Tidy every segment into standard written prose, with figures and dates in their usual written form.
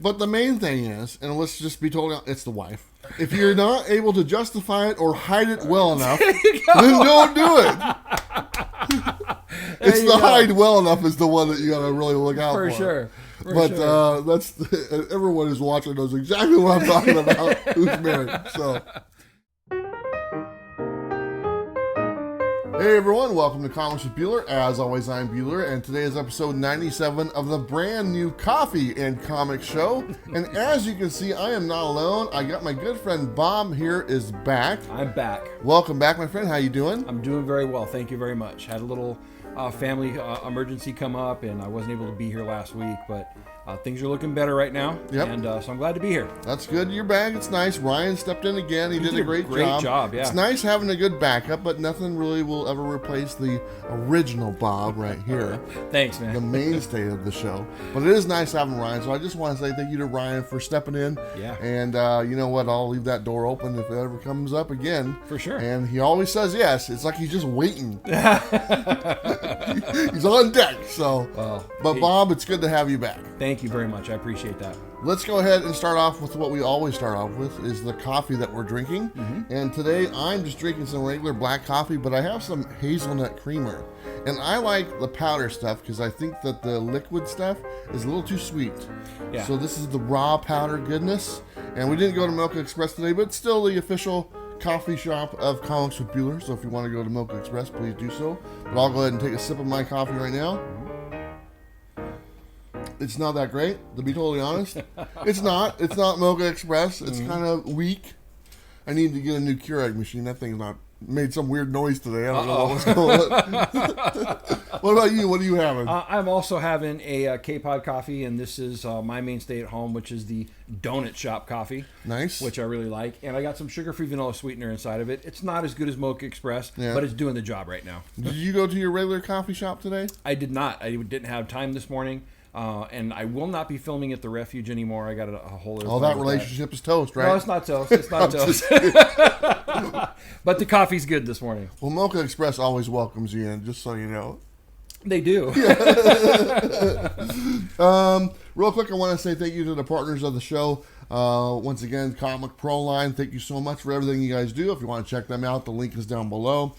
But the main thing is, and let's just be told, it's the wife. If you're not able to justify it or hide it well enough, then don't do it. It's the hide well enough is the one that you got to really look out for. Sure. That's everyone who's watching knows exactly what I'm talking about. Who's married? So. Hey everyone, welcome to Comics with Bueller. As always, I'm Bueller, and today is episode 97 of the brand new Coffee and Comics Show. And as you can see, I am not alone. I got my good friend Bob here is back. I'm back. Welcome back, my friend. How you doing? I'm doing very well. Thank you very much. Had a little family emergency come up, and I wasn't able to be here last week, but things are looking better right now. Yep. And so I'm glad to be here. That's good. You're back. It's nice. Ryan stepped in again. He did a great job. Yeah. It's nice having a good backup, but nothing really will ever replace the original Bob right here. Thanks, man. The mainstay of the show. But it is nice having Ryan, so I just want to say thank you to Ryan for stepping in. Yeah. And you know what? I'll leave that door open if it ever comes up again. For sure. And he always says yes. It's like he's just waiting. He's on deck. So, but Bob, it's good to have you back. Thank you very much. I appreciate that. Let's go ahead and start off with what we always start off with, is the coffee that we're drinking. Mm-hmm. And today I'm just drinking some regular black coffee, but I have some hazelnut creamer. And I like the powder stuff because I think that the liquid stuff is a little too sweet. Yeah. So this is the raw powder goodness. And we didn't go to Mocha Express today, but it's still the official coffee shop of Comics with Bueller. So if you want to go to Mocha Express, please do so. But I'll go ahead and take a sip of my coffee right now. It's not that great, to be totally honest. It's not Mocha Express. It's kind of weak. I need to get a new Keurig machine. That thing's not made some weird noise today. I don't know what's going on. What about you? What are you having? I'm also having a K-Pod coffee, and this is my mainstay at home, which is the Donut Shop coffee. Nice. Which I really like. And I got some sugar-free vanilla sweetener inside of it. It's not as good as Mocha Express, but it's doing the job right now. Did you go to your regular coffee shop today? I did not. I didn't have time this morning. And I will not be filming at the Refuge anymore. I got a whole other that relationship is toast, right? No, it's not toast. It's not toast. But the coffee's good this morning. Well, Mocha Express always welcomes you in, just so you know. They do. Real quick, I want to say thank you to the partners of the show. Once again, Comic Pro Line, thank you so much for everything you guys do. If you want to check them out, the link is down below.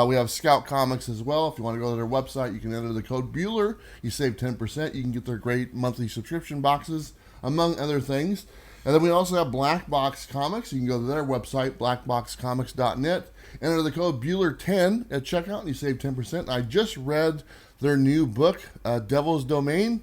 We have Scout Comics as well. If you want to go to their website, you can enter the code Bueller. You save 10%. You can get their great monthly subscription boxes, among other things. And then we also have Blackbox Comics. You can go to their website, blackboxcomics.net. Enter the code Bueller10 at checkout, and you save 10%. I just read their new book, Devil's Domain.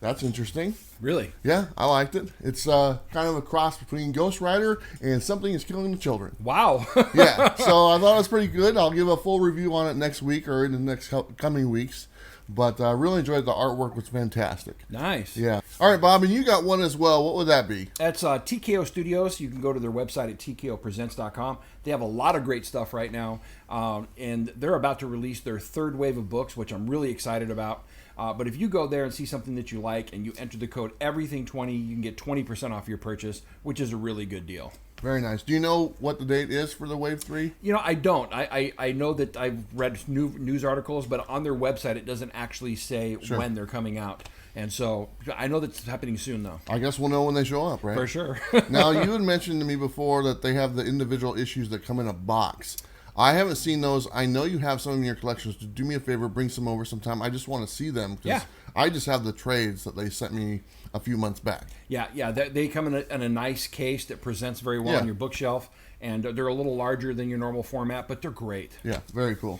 That's interesting. Really? Yeah, I liked it. It's kind of a cross between Ghost Rider and Something is Killing the Children. Wow. Yeah, so I thought it was pretty good. I'll give a full review on it next week or in the next coming weeks. But I really enjoyed the artwork. Was fantastic. Nice. Yeah. All right, Bob, and you got one as well. What would that be? That's TKO Studios. You can go to their website at tkopresents.com. They have a lot of great stuff right now. And they're about to release their third wave of books, which I'm really excited about. But if you go there and see something that you like and you enter the code EVERYTHING20, you can get 20% off your purchase, which is a really good deal. Very nice. Do you know what the date is for the Wave 3? You know, I don't. I know that I've read news articles, but on their website it doesn't actually say when they're coming out. And so I know that's happening soon, though. I guess we'll know when they show up, right? For sure. Now, you had mentioned to me before that they have the individual issues that come in a box. I haven't seen those. I know you have some in your collections. Do me a favor, bring some over sometime. I just want to see them because I just have the trades that they sent me a few months back. Yeah. They come in a nice case that presents very well on your bookshelf, and they're a little larger than your normal format, but they're great. Yeah, very cool.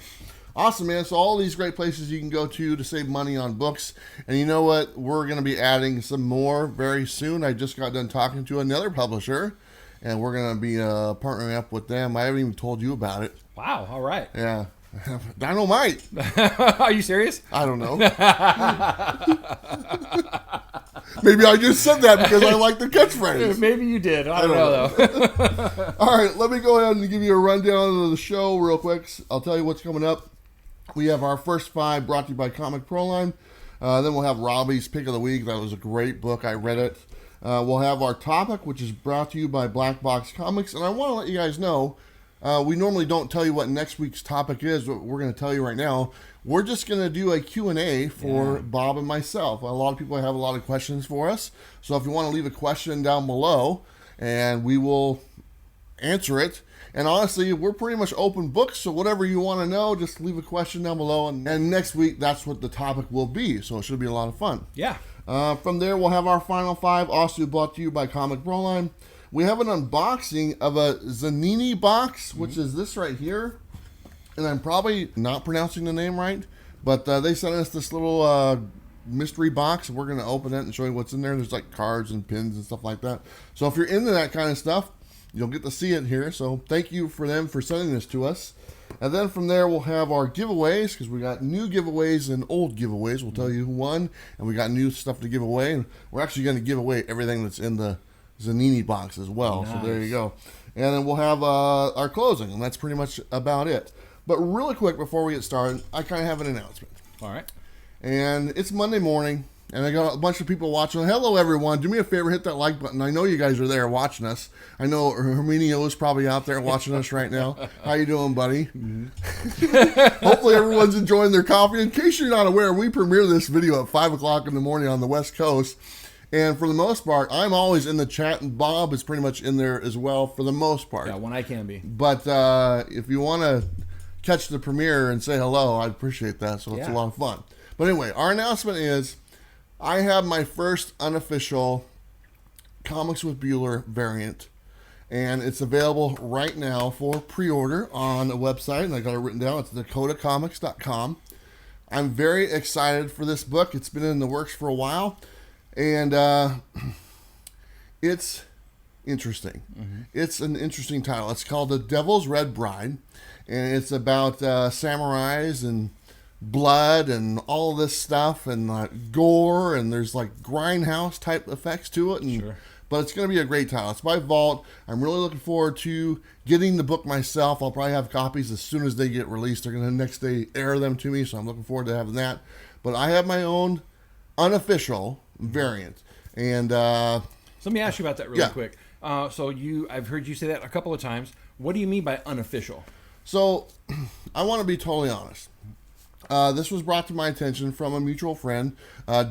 Awesome, man. So all these great places you can go to save money on books. And you know what? We're going to be adding some more very soon. I just got done talking to another publisher, and we're going to be partnering up with them. I haven't even told you about it. Wow, all right. Yeah. Dynamite. Are you serious? I don't know. Maybe I just said that because I like the catchphrase. Maybe you did. I don't know, though. All right, let me go ahead and give you a rundown of the show real quick. I'll tell you what's coming up. We have our first 5 brought to you by Comic Pro Line. Then we'll have Robbie's Pick of the Week. That was a great book. I read it. We'll have our topic, which is brought to you by Blackbox Comics. And I want to let you guys know, We normally don't tell you what next week's topic is, but we're going to tell you right now. We're just going to do a Q&A for Bob and myself. A lot of people have a lot of questions for us. So if you want to leave a question down below, and we will answer it. And honestly, we're pretty much open books, so whatever you want to know, just leave a question down below. And next week, that's what the topic will be. So it should be a lot of fun. Yeah. From there, we'll have our final 5, also brought to you by Comic Proline. We have an unboxing of a Zanini Box, which is this right here. And I'm probably not pronouncing the name right, but they sent us this little mystery box. We're going to open it and show you what's in there. There's like cards and pins and stuff like that. So if you're into that kind of stuff, you'll get to see it here. So thank you for them for sending this to us. And then from there, we'll have our giveaways, because we got new giveaways and old giveaways. We'll tell you who won, and we got new stuff to give away. And we're actually going to give away everything that's in the Zanini box as well. Nice. So there you go. And then we'll have our closing, and that's pretty much about it. But really quick before we get started, I kind of have an announcement. All right. And it's Monday morning, and I got a bunch of people watching. Hello, everyone. Do me a favor, hit that like button. I know you guys are there watching us. I know Herminio is probably out there watching us right now. How you doing, buddy? Mm-hmm. Hopefully everyone's enjoying their coffee. In case you're not aware, we premiere this video at 5 o'clock in the morning on the West Coast. And for the most part, I'm always in the chat, and Bob is pretty much in there as well for the most part. Yeah, when I can be. But if you want to catch the premiere and say hello, I'd appreciate that. So it's a lot of fun. But anyway, our announcement is I have my first unofficial Comics with Bueller variant, and it's available right now for pre-order on the website, and I got it written down. It's dakotacomics.com. I'm very excited for this book. It's been in the works for a while, and it's interesting. Mm-hmm. It's an interesting title. It's called The Devil's Red Bride, and it's about samurais and blood and all this stuff and gore, and there's like grindhouse type effects to it. And but it's going to be a great title. It's by Vault. I'm really looking forward to getting the book myself. I'll probably have copies as soon as they get released. They're going to next day air them to me, so I'm looking forward to having that. But I have my own unofficial variant. And so let me ask you about that really quick. So I've heard you say that a couple of times. What do you mean by unofficial? So I want to be totally honest. This was brought to my attention from a mutual friend,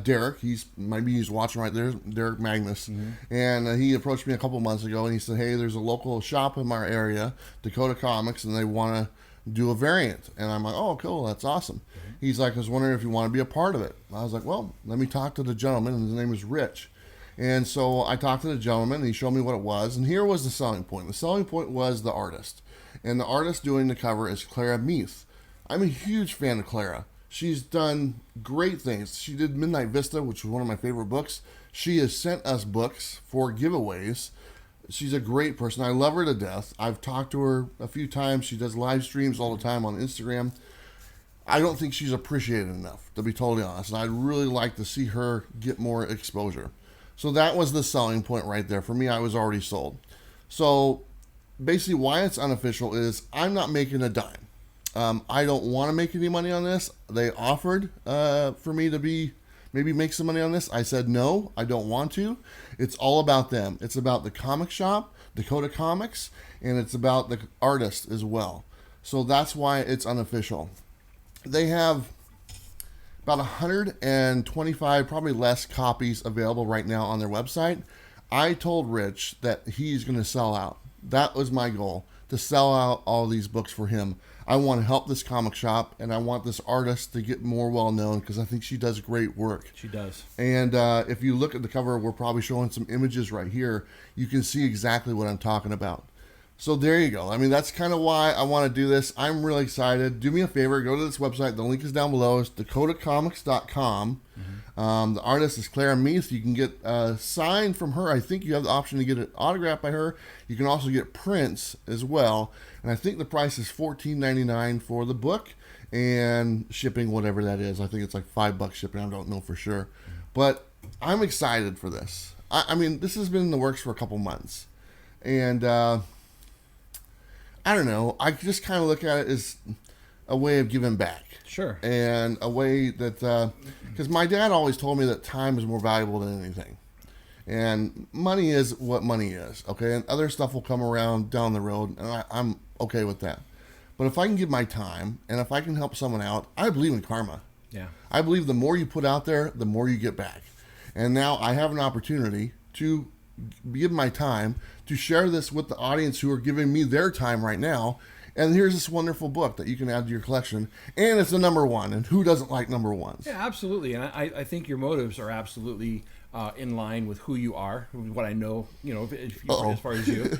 Derek. Maybe he's watching right there, Derek Magnus. Mm-hmm. And he approached me a couple months ago, and he said, hey, there's a local shop in my area, Dakota Comics, and they want to do a variant. And I'm like, oh, cool, that's awesome. Mm-hmm. He's like, I was wondering if you want to be a part of it. I was like, well, let me talk to the gentleman, and his name is Rich. And so I talked to the gentleman, and he showed me what it was. And here was the selling point. The selling point was the artist. And the artist doing the cover is Clara Meath. I'm a huge fan of Clara. She's done great things. She did Midnight Vista, which was one of my favorite books. She has sent us books for giveaways. She's a great person. I love her to death. I've talked to her a few times. She does live streams all the time on Instagram. I don't think she's appreciated enough, to be totally honest. And I'd really like to see her get more exposure. So that was the selling point right there. For me, I was already sold. So basically why it's unofficial is I'm not making a dime. I don't want to make any money on this. They offered for me to maybe make some money on this. I said no, I don't want to. It's all about them. It's about the comic shop, Dakota Comics, and it's about the artist as well. So that's why it's unofficial. They have about 125, probably less, copies available right now on their website. I told Rich that he's going to sell out. That was my goal, to sell out all these books for him. I want to help this comic shop, and I want this artist to get more well known, because I think she does great work. She does. And if you look at the cover, we're probably showing some images right here. You can see exactly what I'm talking about. So there you go. I mean, that's kind of why I want to do this. I'm really excited. Do me a favor. Go to this website. The link is down below. It's dakotacomics.com. Mm-hmm. The artist is Clara Meath. You can get a sign from her. I think you have the option to get it autographed by her. You can also get prints as well. And I think the price is $14.99 for the book, and shipping, whatever that is. I think it's like $5 shipping. I don't know for sure. Mm-hmm. But I'm excited for this. I mean, this has been in the works for a couple months. And I don't know. I just kind of look at it as a way of giving back. Sure. And a way that, because my dad always told me that time is more valuable than anything. And money is what money is, okay? And other stuff will come around down the road. And I'm okay with that. But if I can give my time and if I can help someone out, I believe in karma. Yeah. I believe the more you put out there, the more you get back. And now I have an opportunity to give my time to share this with the audience who are giving me their time right now. And here's this wonderful book that you can add to your collection. And it's the number one. And who doesn't like number ones? Yeah, absolutely. And I think your motives are absolutely in line with who you are, what I know, as far as you.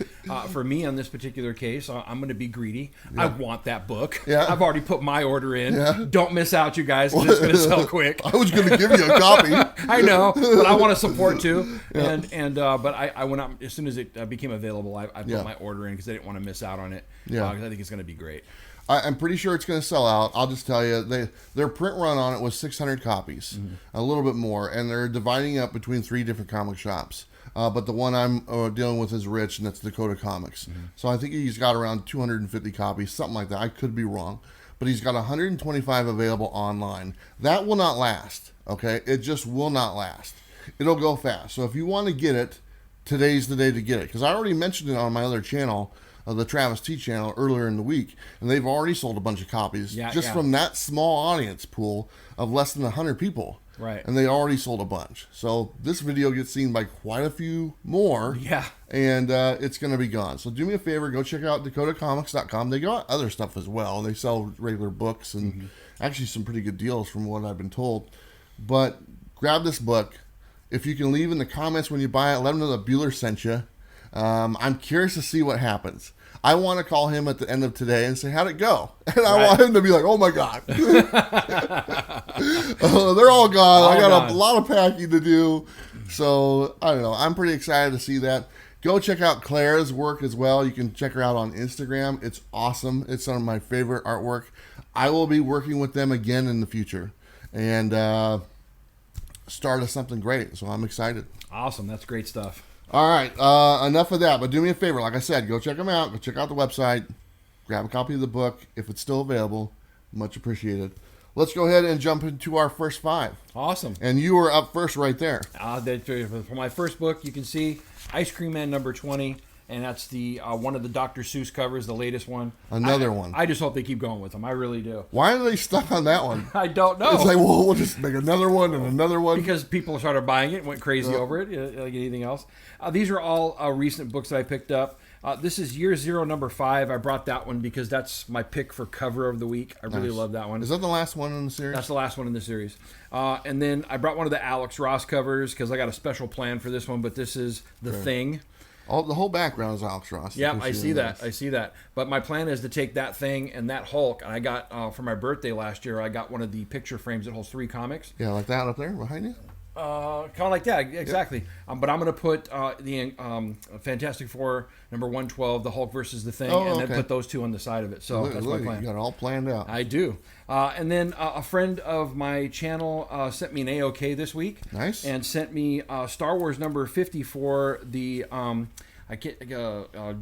For me, on this particular case, I'm going to be greedy. Yeah. I want that book. Yeah. I've already put my order in. Yeah. Don't miss out, you guys, because it's going to sell quick. I was going to give you a copy. I know, but I want to support too. Yeah. But I went out as soon as it became available. I put my order in because I didn't want to miss out on it. Yeah. Because I think it's going to be great. I'm pretty sure it's going to sell out. I'll just tell you, their print run on it was 600 copies, a little bit more, and they're dividing up between 3 different comic shops. But the one I'm dealing with is Rich, and that's Dakota Comics. So I think he's got around 250 copies, something like that. I could be wrong. But he's got 125 available online. That will not last, okay? It just will not last. It'll go fast. So if you want to get it, today's the day to get it. Because I already mentioned it on my other channel, the Travis T channel, earlier in the week, and they've already sold a bunch of copies from that small audience pool of less than 100 people. Right. And they already sold a bunch. So this video gets seen by quite a few more. Yeah. And it's going to be gone. So do me a favor, go check out dakotacomics.com. They got other stuff as well. They sell regular books and actually some pretty good deals from what I've been told. But grab this book. If you can leave in the comments when you buy it, let them know that Bueller sent you. I'm curious to see what happens. I want to call him at the end of today and say, how'd it go? And I want him to be like, oh my God. They're all gone. I got a lot of packing to do. So, I don't know. I'm pretty excited to see that. Go check out Claire's work as well. You can check her out on Instagram. It's awesome. It's some of my favorite artwork. I will be working with them again in the future and start something great. So I'm excited. Awesome. That's great stuff. All right, enough of that, but do me a favor. Like I said, go check them out. Go check out the website. Grab a copy of the book if it's still available. Much appreciated. Let's go ahead and jump into our first 5. Awesome. And you were up first right there. For my first book, you can see Ice Cream Man number 20, and that's the one of the Dr. Seuss covers, the latest one. Another one. I just hope they keep going with them. I really do. Why are they stuck on that one? I don't know. It's like, well, we'll just make another one and another one. Because people started buying it, went crazy over it, like anything else. These are all recent books that I picked up. This is Year Zero, number 5. I brought that one because that's my pick for cover of the week. I really love that one. Is that the last one in the series? That's the last one in the series. And then I brought one of the Alex Ross covers because I got a special plan for this one, but this is The Thing. The whole background is Alex Ross. Yeah, I see that. I see that. But my plan is to take that Thing and that Hulk, and I got, for my birthday last year, I got one of the picture frames that holds 3 comics. Yeah, like that up there behind you? Kind of like that, exactly. Yep. But I'm going to put the Fantastic Four number 112, the Hulk versus the Thing, and then put those 2 on the side of it. So that's my plan. You got it all planned out. I do. And then a friend of my channel sent me an AOK this week. Nice. And sent me Star Wars number 54, the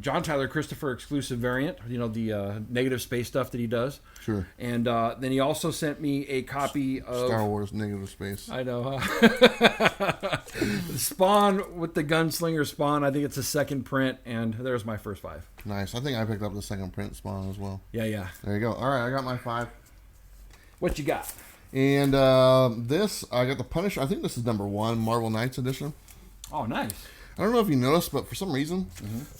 John Tyler Christopher exclusive variant, the negative space stuff that he does. Sure. And then he also sent me a copy of Star Wars negative space. I know. Spawn with the Gunslinger Spawn. I think it's a second print, and there's my first 5. Nice. I think I picked up the second print Spawn as well. Yeah. There you go. All right, I got my 5. What you got? And this, I got the Punisher. I think this is number 1, Marvel Knights edition. Oh, nice. I don't know if you noticed, but for some reason,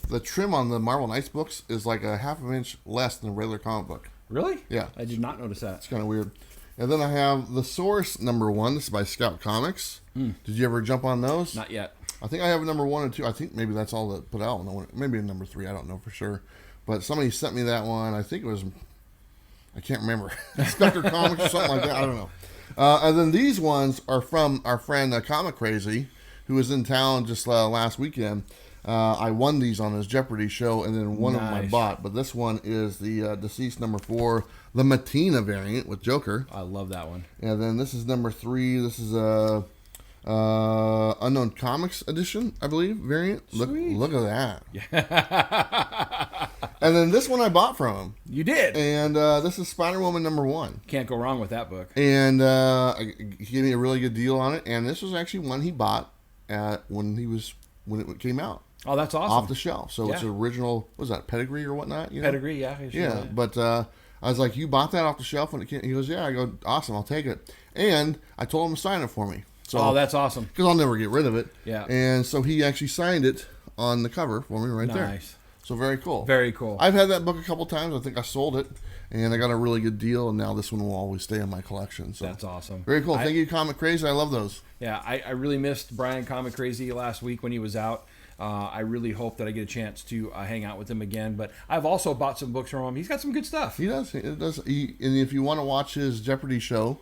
the trim on the Marvel Knights books is like a half an inch less than a regular comic book. Really? Yeah. I did not notice that. It's kind of weird. And then I have The Source number 1. This is by Scout Comics. Did you ever jump on those? Not yet. I think I have a number 1 and 2. I think maybe that's all that put out. Maybe a number 3. I don't know for sure. But somebody sent me that one. I think it was, I can't remember. Spectre Comics or something like that. I don't know. And then these ones are from our friend Comic Crazy, who was in town just last weekend. I won these on his Jeopardy show, and then one of them I bought. But this one is the Deceased number 4, the Matina variant with Joker. I love that one. And then this is number 3. This is a Unknown Comics edition, I believe, variant. Look at that. Yeah. And then this one I bought from him. You did. And this is Spider-Woman number 1. Can't go wrong with that book. And he gave me a really good deal on it. And this was actually one he bought when he was when it came out. Oh, that's awesome. Off the shelf. So it's original, what was that, pedigree or whatnot? You know? Pedigree, yeah. Yeah, but I was like, you bought that off the shelf when it came? He goes, yeah. I go, awesome, I'll take it. And I told him to sign it for me. So, that's awesome. Because I'll never get rid of it. Yeah. And so he actually signed it on the cover for me right there. Nice. So very cool. Very cool. I've had that book a couple times. I think I sold it, and I got a really good deal, and now this one will always stay in my collection. So that's awesome. Very cool. Thank you, Comic Crazy. I love those. Yeah, I really missed Brian Comic Crazy last week when he was out. I really hope that I get a chance to hang out with him again. But I've also bought some books from him. He's got some good stuff. He does. And if you want to watch his Jeopardy show,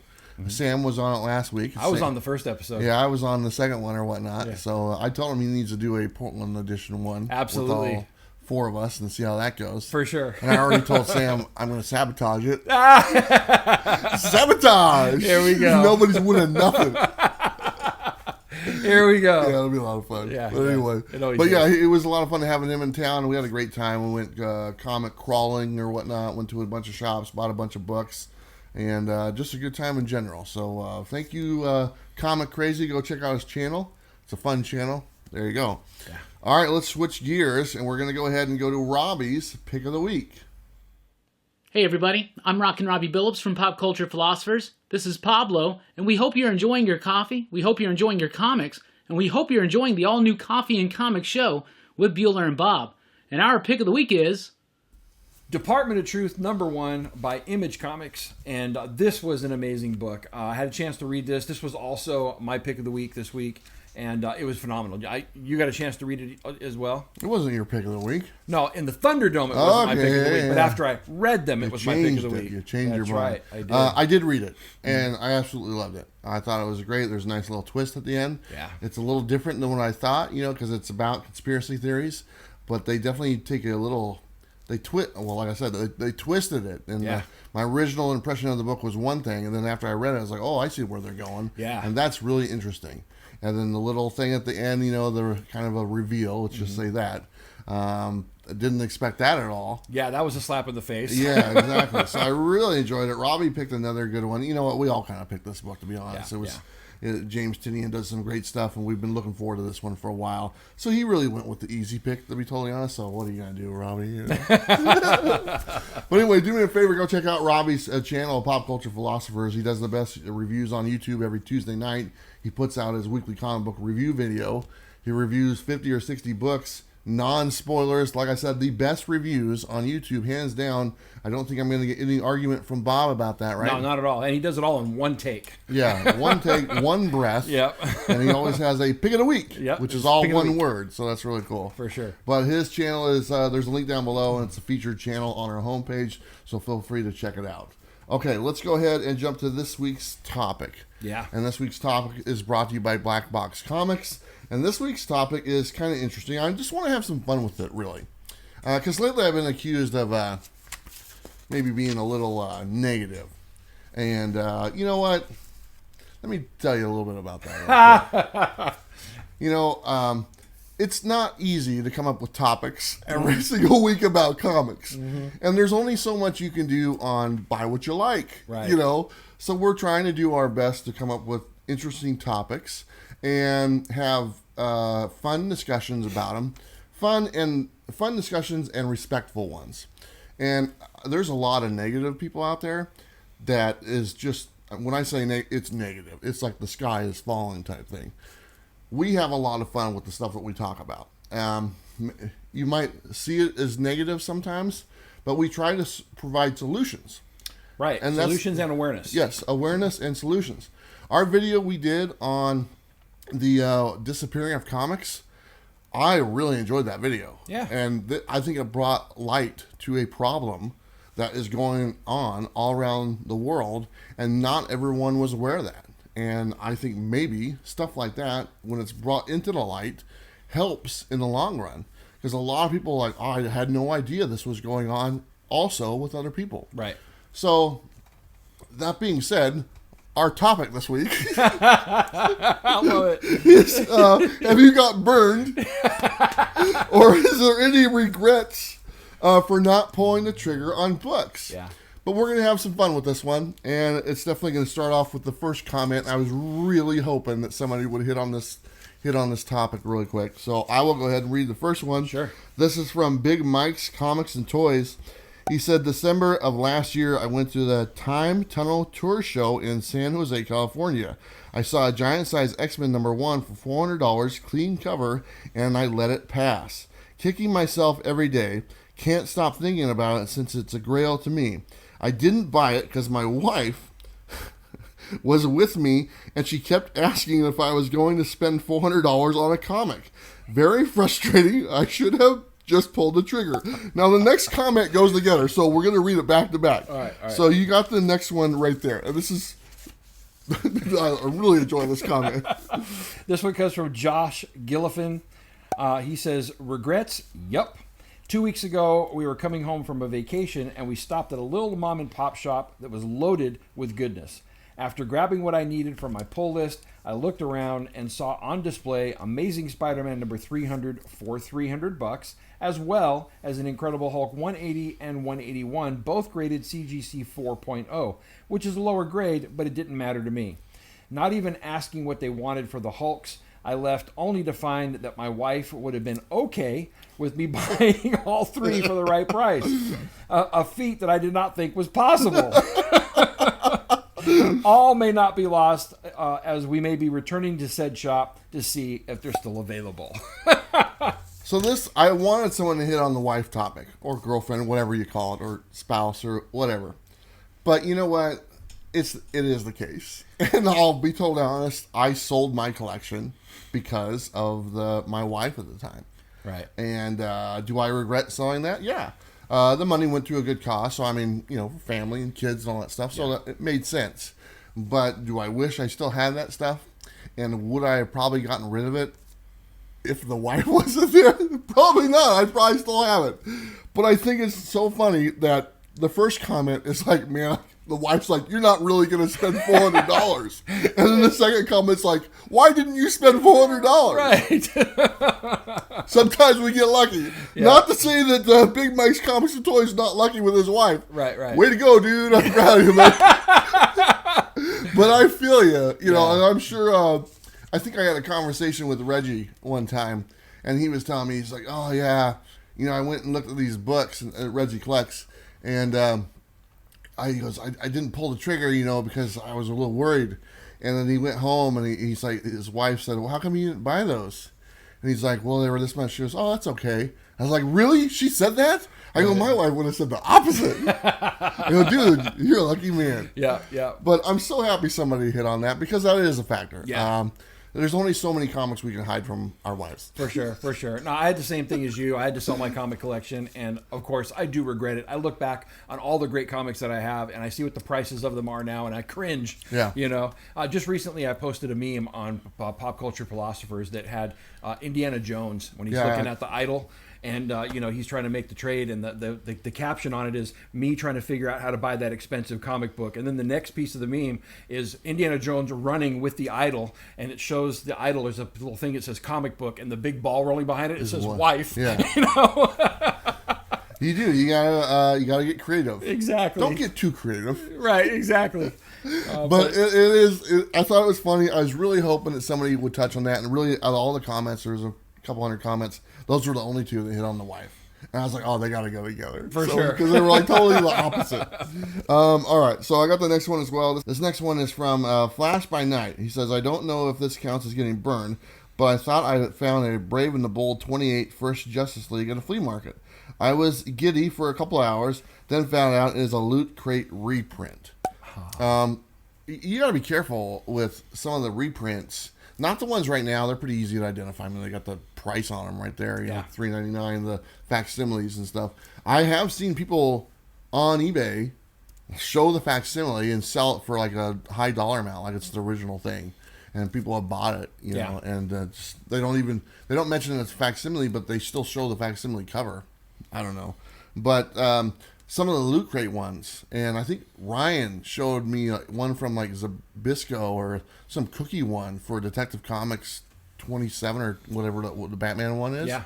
Sam was on it last week. I was on the first episode. Yeah, I was on the second one or whatnot. Yeah. So I told him he needs to do a Portland edition one. Absolutely. With all 4 of us and see how that goes. For sure. And I already told Sam I'm going to sabotage it. Sabotage! Here we go. Nobody's winning nothing. Here we go. Yeah, it'll be a lot of fun. Yeah. But anyway. It was a lot of fun having him in town. We had a great time. We went comic crawling or whatnot. Went to a bunch of shops, bought a bunch of books. And just a good time in general. So thank you, Comic Crazy. Go check out his channel. It's a fun channel. There you go. Yeah. All right, let's switch gears, and we're going to go ahead and go to Robbie's Pick of the Week. Hey everybody, I'm Rockin' Robbie Billups from Pop Culture Philosophers. This is Pablo, and we hope you're enjoying your coffee, we hope you're enjoying your comics, and we hope you're enjoying the all-new Coffee and Comic Show with Bueller and Bob. And our pick of the week is... Department of Truth #1 by Image Comics, and this was an amazing book. I had a chance to read this. This was also my pick of the week this week, and it was phenomenal. You got a chance to read it as well? It wasn't your pick of the week. No, in the Thunderdome it wasn't my pick of the week, but after I read them, it was my pick of the week. You changed your mind. That's right, I did. I did read it, and I absolutely loved it. I thought it was great. There's a nice little twist at the end. Yeah. It's a little different than what I thought, because it's about conspiracy theories, but they definitely take a little... like I said, they twisted it. And my original impression of the book was one thing, and then after I read it, I was like, oh, I see where they're going. Yeah. And that's really interesting. And then the little thing at the end, the kind of a reveal, let's just say that. I didn't expect that at all. Yeah, that was a slap in the face. Yeah, exactly. So I really enjoyed it. Robbie picked another good one. You know what? We all kind of picked this book, to be honest. James Tinian does some great stuff, and we've been looking forward to this one for a while. So he really went with the easy pick, to be totally honest. So what are you going to do, Robbie? But anyway, do me a favor. Go check out Robbie's channel, Pop Culture Philosophers. He does the best reviews on YouTube every Tuesday night. He puts out his weekly comic book review video. He reviews 50 or 60 books, non-spoilers. Like I said, the best reviews on YouTube, hands down. I don't think I'm going to get any argument from Bob about that, right? No, not at all. And he does it all in one take. Yeah, one take, one breath. Yep. And he always has a pick of the week, which is all one word. So that's really cool. For sure. But his channel is, there's a link down below, and it's a featured channel on our homepage. So feel free to check it out. Okay, let's go ahead and jump to this week's topic. Yeah. And this week's topic is brought to you by Blackbox Comics. And this week's topic is kind of interesting. I just want to have some fun with it, really. Because lately I've been accused of maybe being a little negative. And you know what? Let me tell you a little bit about that. It's not easy to come up with topics every single week about comics. Mm-hmm. And there's only so much you can do on Buy What You Like. Right. So we're trying to do our best to come up with interesting topics and have fun discussions about them. Fun discussions and respectful ones. And there's a lot of negative people out there that is just, when I say it's negative, it's like the sky is falling type thing. We have a lot of fun with the stuff that we talk about. You might see it as negative sometimes, but we try to provide solutions. Right, and solutions and awareness. Yes, awareness and solutions. Our video we did on the disappearing of comics, I really enjoyed that video. Yeah. And I think it brought light to a problem that is going on all around the world, and not everyone was aware of that. And I think maybe stuff like that, when it's brought into the light, helps in the long run. Because a lot of people are like, oh, I had no idea this was going on also with other people. Right. So, that being said, our topic this week I love it. is, have you got burned? Or is there any regrets for not pulling the trigger on books? Yeah. But we're going to have some fun with this one, and it's definitely going to start off with the first comment. I was really hoping that somebody would hit hit on this topic really quick. So I will go ahead and read the first one. Sure. This is from Big Mike's Comics and Toys. He said, December of last year, I went to the Time Tunnel Tour Show in San Jose, California. I saw a giant size X-Men #1 for $400, clean cover, and I let it pass. Kicking myself every day. Can't stop thinking about it since it's a grail to me. I didn't buy it because my wife was with me and she kept asking if I was going to spend $400 on a comic. Very frustrating. I should have just pulled the trigger. Now the next comment goes together, so we're going to read it back to back. All right. So you got the next one right there. And this is... I really enjoy this comment. This one comes from Josh Gillifin. He says, regrets? Yup. 2 weeks ago, we were coming home from a vacation and we stopped at a little mom and pop shop that was loaded with goodness. After grabbing what I needed from my pull list, I looked around and saw on display Amazing Spider-Man #300 for $300, as well as an Incredible Hulk 180 and 181, both graded CGC 4.0, which is a lower grade, but it didn't matter to me. Not even asking what they wanted for the Hulks, I left only to find that my wife would have been okay with me buying all three for the right price. A feat that I did not think was possible. All may not be lost, as we may be returning to said shop to see if they're still available. So this, I wanted someone to hit on the wife topic, or girlfriend, whatever you call it, or spouse, or whatever. But you know what? It is the case. And I'll be totally honest, I sold my collection because of my wife at the time. Right. And do I regret selling that? Yeah. The money went to a good cause, so I mean, family and kids and all that stuff, so that it made sense. But do I wish I still had that stuff? And would I have probably gotten rid of it if the wife wasn't there? Probably not. I'd probably still have it. But I think it's so funny that the first comment is like, man, the wife's like, you're not really going to spend $400. And then the second comment's like, why didn't you spend $400? Right. Sometimes we get lucky. Yeah. Not to say that Big Mike's Comics and Toys is not lucky with his wife. Right. Way to go, dude. I'm proud of you, man. But I feel you. And I'm sure, I think I had a conversation with Reggie one time, and he was telling me, he's like, oh, yeah, I went and looked at these books, and Reggie collects, and he goes, I didn't pull the trigger, because I was a little worried. And then he went home, and he's like, his wife said, well, how come you didn't buy those? And he's like, well, they were this much. She goes, oh, that's okay. I was like, really? She said that? I go, my wife would have said the opposite. I go, dude, you're a lucky man. Yeah. But I'm so happy somebody hit on that, because that is a factor. Yeah. There's only so many comics we can hide from our wives. For sure. No, I had the same thing as you. I had to sell my comic collection, and of course, I do regret it. I look back on all the great comics that I have, and I see what the prices of them are now, and I cringe. Yeah. Just recently, I posted a meme on Pop Culture Philosophers that had Indiana Jones when he's looking at the idol. And, he's trying to make the trade, and the caption on it is me trying to figure out how to buy that expensive comic book. And then the next piece of the meme is Indiana Jones running with the idol, and it shows the idol. There's a little thing that says comic book, and the big ball rolling behind it, it says wife. Yeah. You do. You gotta get creative. Exactly. Don't get too creative. Right, exactly. But it is, I thought it was funny. I was really hoping that somebody would touch on that, and really, out of all the comments, there was a couple hundred comments. Those were the only two that hit on the wife. And I was like, oh, they got to go together. For sure. Because they were like totally the opposite. All right. So I got the next one as well. This next one is from Flash by Night. He says, I don't know if this counts as getting burned, but I thought I found a Brave and the Bold 28 First Justice League at a flea market. I was giddy for a couple hours, then found out it is a Loot Crate reprint. You got to be careful with some of the reprints. Not the ones right now. They're pretty easy to identify. I mean, they got the price on them right there. $3.99, the facsimiles and stuff. I have seen people on eBay show the facsimile and sell it for like a high dollar amount, like it's the original thing. And people have bought it, know, and they don't mention it's facsimile, but they still show the facsimile cover. I don't know. But some of the Loot Crate ones, and I think Ryan showed me one from like Zabisco or some cookie one for Detective Comics 27 or whatever the Batman one is. Yeah.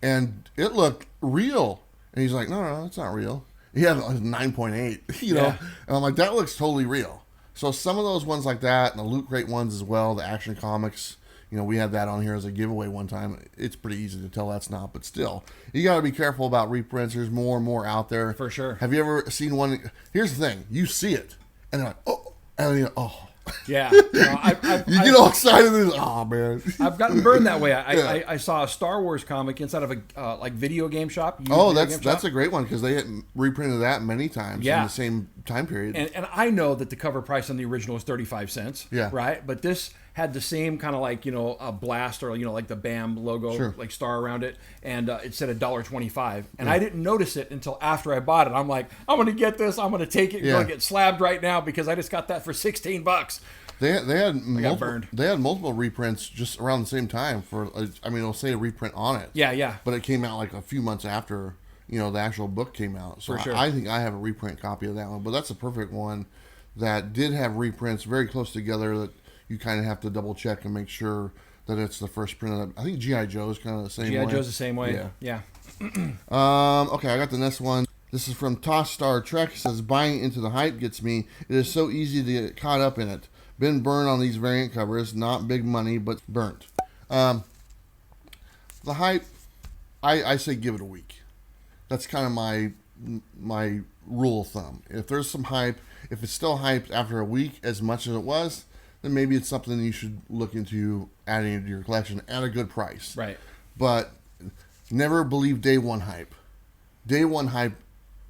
And it looked real. And he's like, no, it's not real. He had a 9.8, know. And I'm like, that looks totally real. So some of those ones like that, and the Loot Crate ones as well, the Action Comics, we had that on here as a giveaway one time. It's pretty easy to tell that's not, but still, you got to be careful about reprints. There's more and more out there. For sure. Have you ever seen one? Here's the thing. You see it, and they're like, oh, and then you're like, oh. Yeah. You get all excited and oh, man. I've gotten burned that way. I saw a Star Wars comic inside of a like video game shop. That's a great one because they had reprinted that many times in the same time period. And I know that the cover price on the original is 35 cents. Yeah. Right? But this had the same kind of like, a blast or, like the BAM logo, like star around it. And it said $1.25. And I didn't notice it until after I bought it. I'm like, I'm going to get this. I'm going to take it. I'm going to get slabbed right now because I just got that for $16. They had multiple reprints just around the same time for, it'll say a reprint on it. Yeah. But it came out like a few months after, the actual book came out. So for sure. I think I have a reprint copy of that one. But that's a perfect one that did have reprints very close together that you kind of have to double check and make sure that it's the first print of that. I think G.I. Joe is kind of the same way. G.I. Joe's the same way. Yeah. Okay, I got the next one. This is from Toss Star Trek. It says, buying into the hype gets me. It is so easy to get caught up in it. Been burned on these variant covers. Not big money, but burnt. The hype, I say give it a week. That's kind of my rule of thumb. If there's some hype, if it's still hyped after a week as much as it was, then maybe it's something you should look into adding into your collection at a good price. Right. But never believe day one hype. Day one hype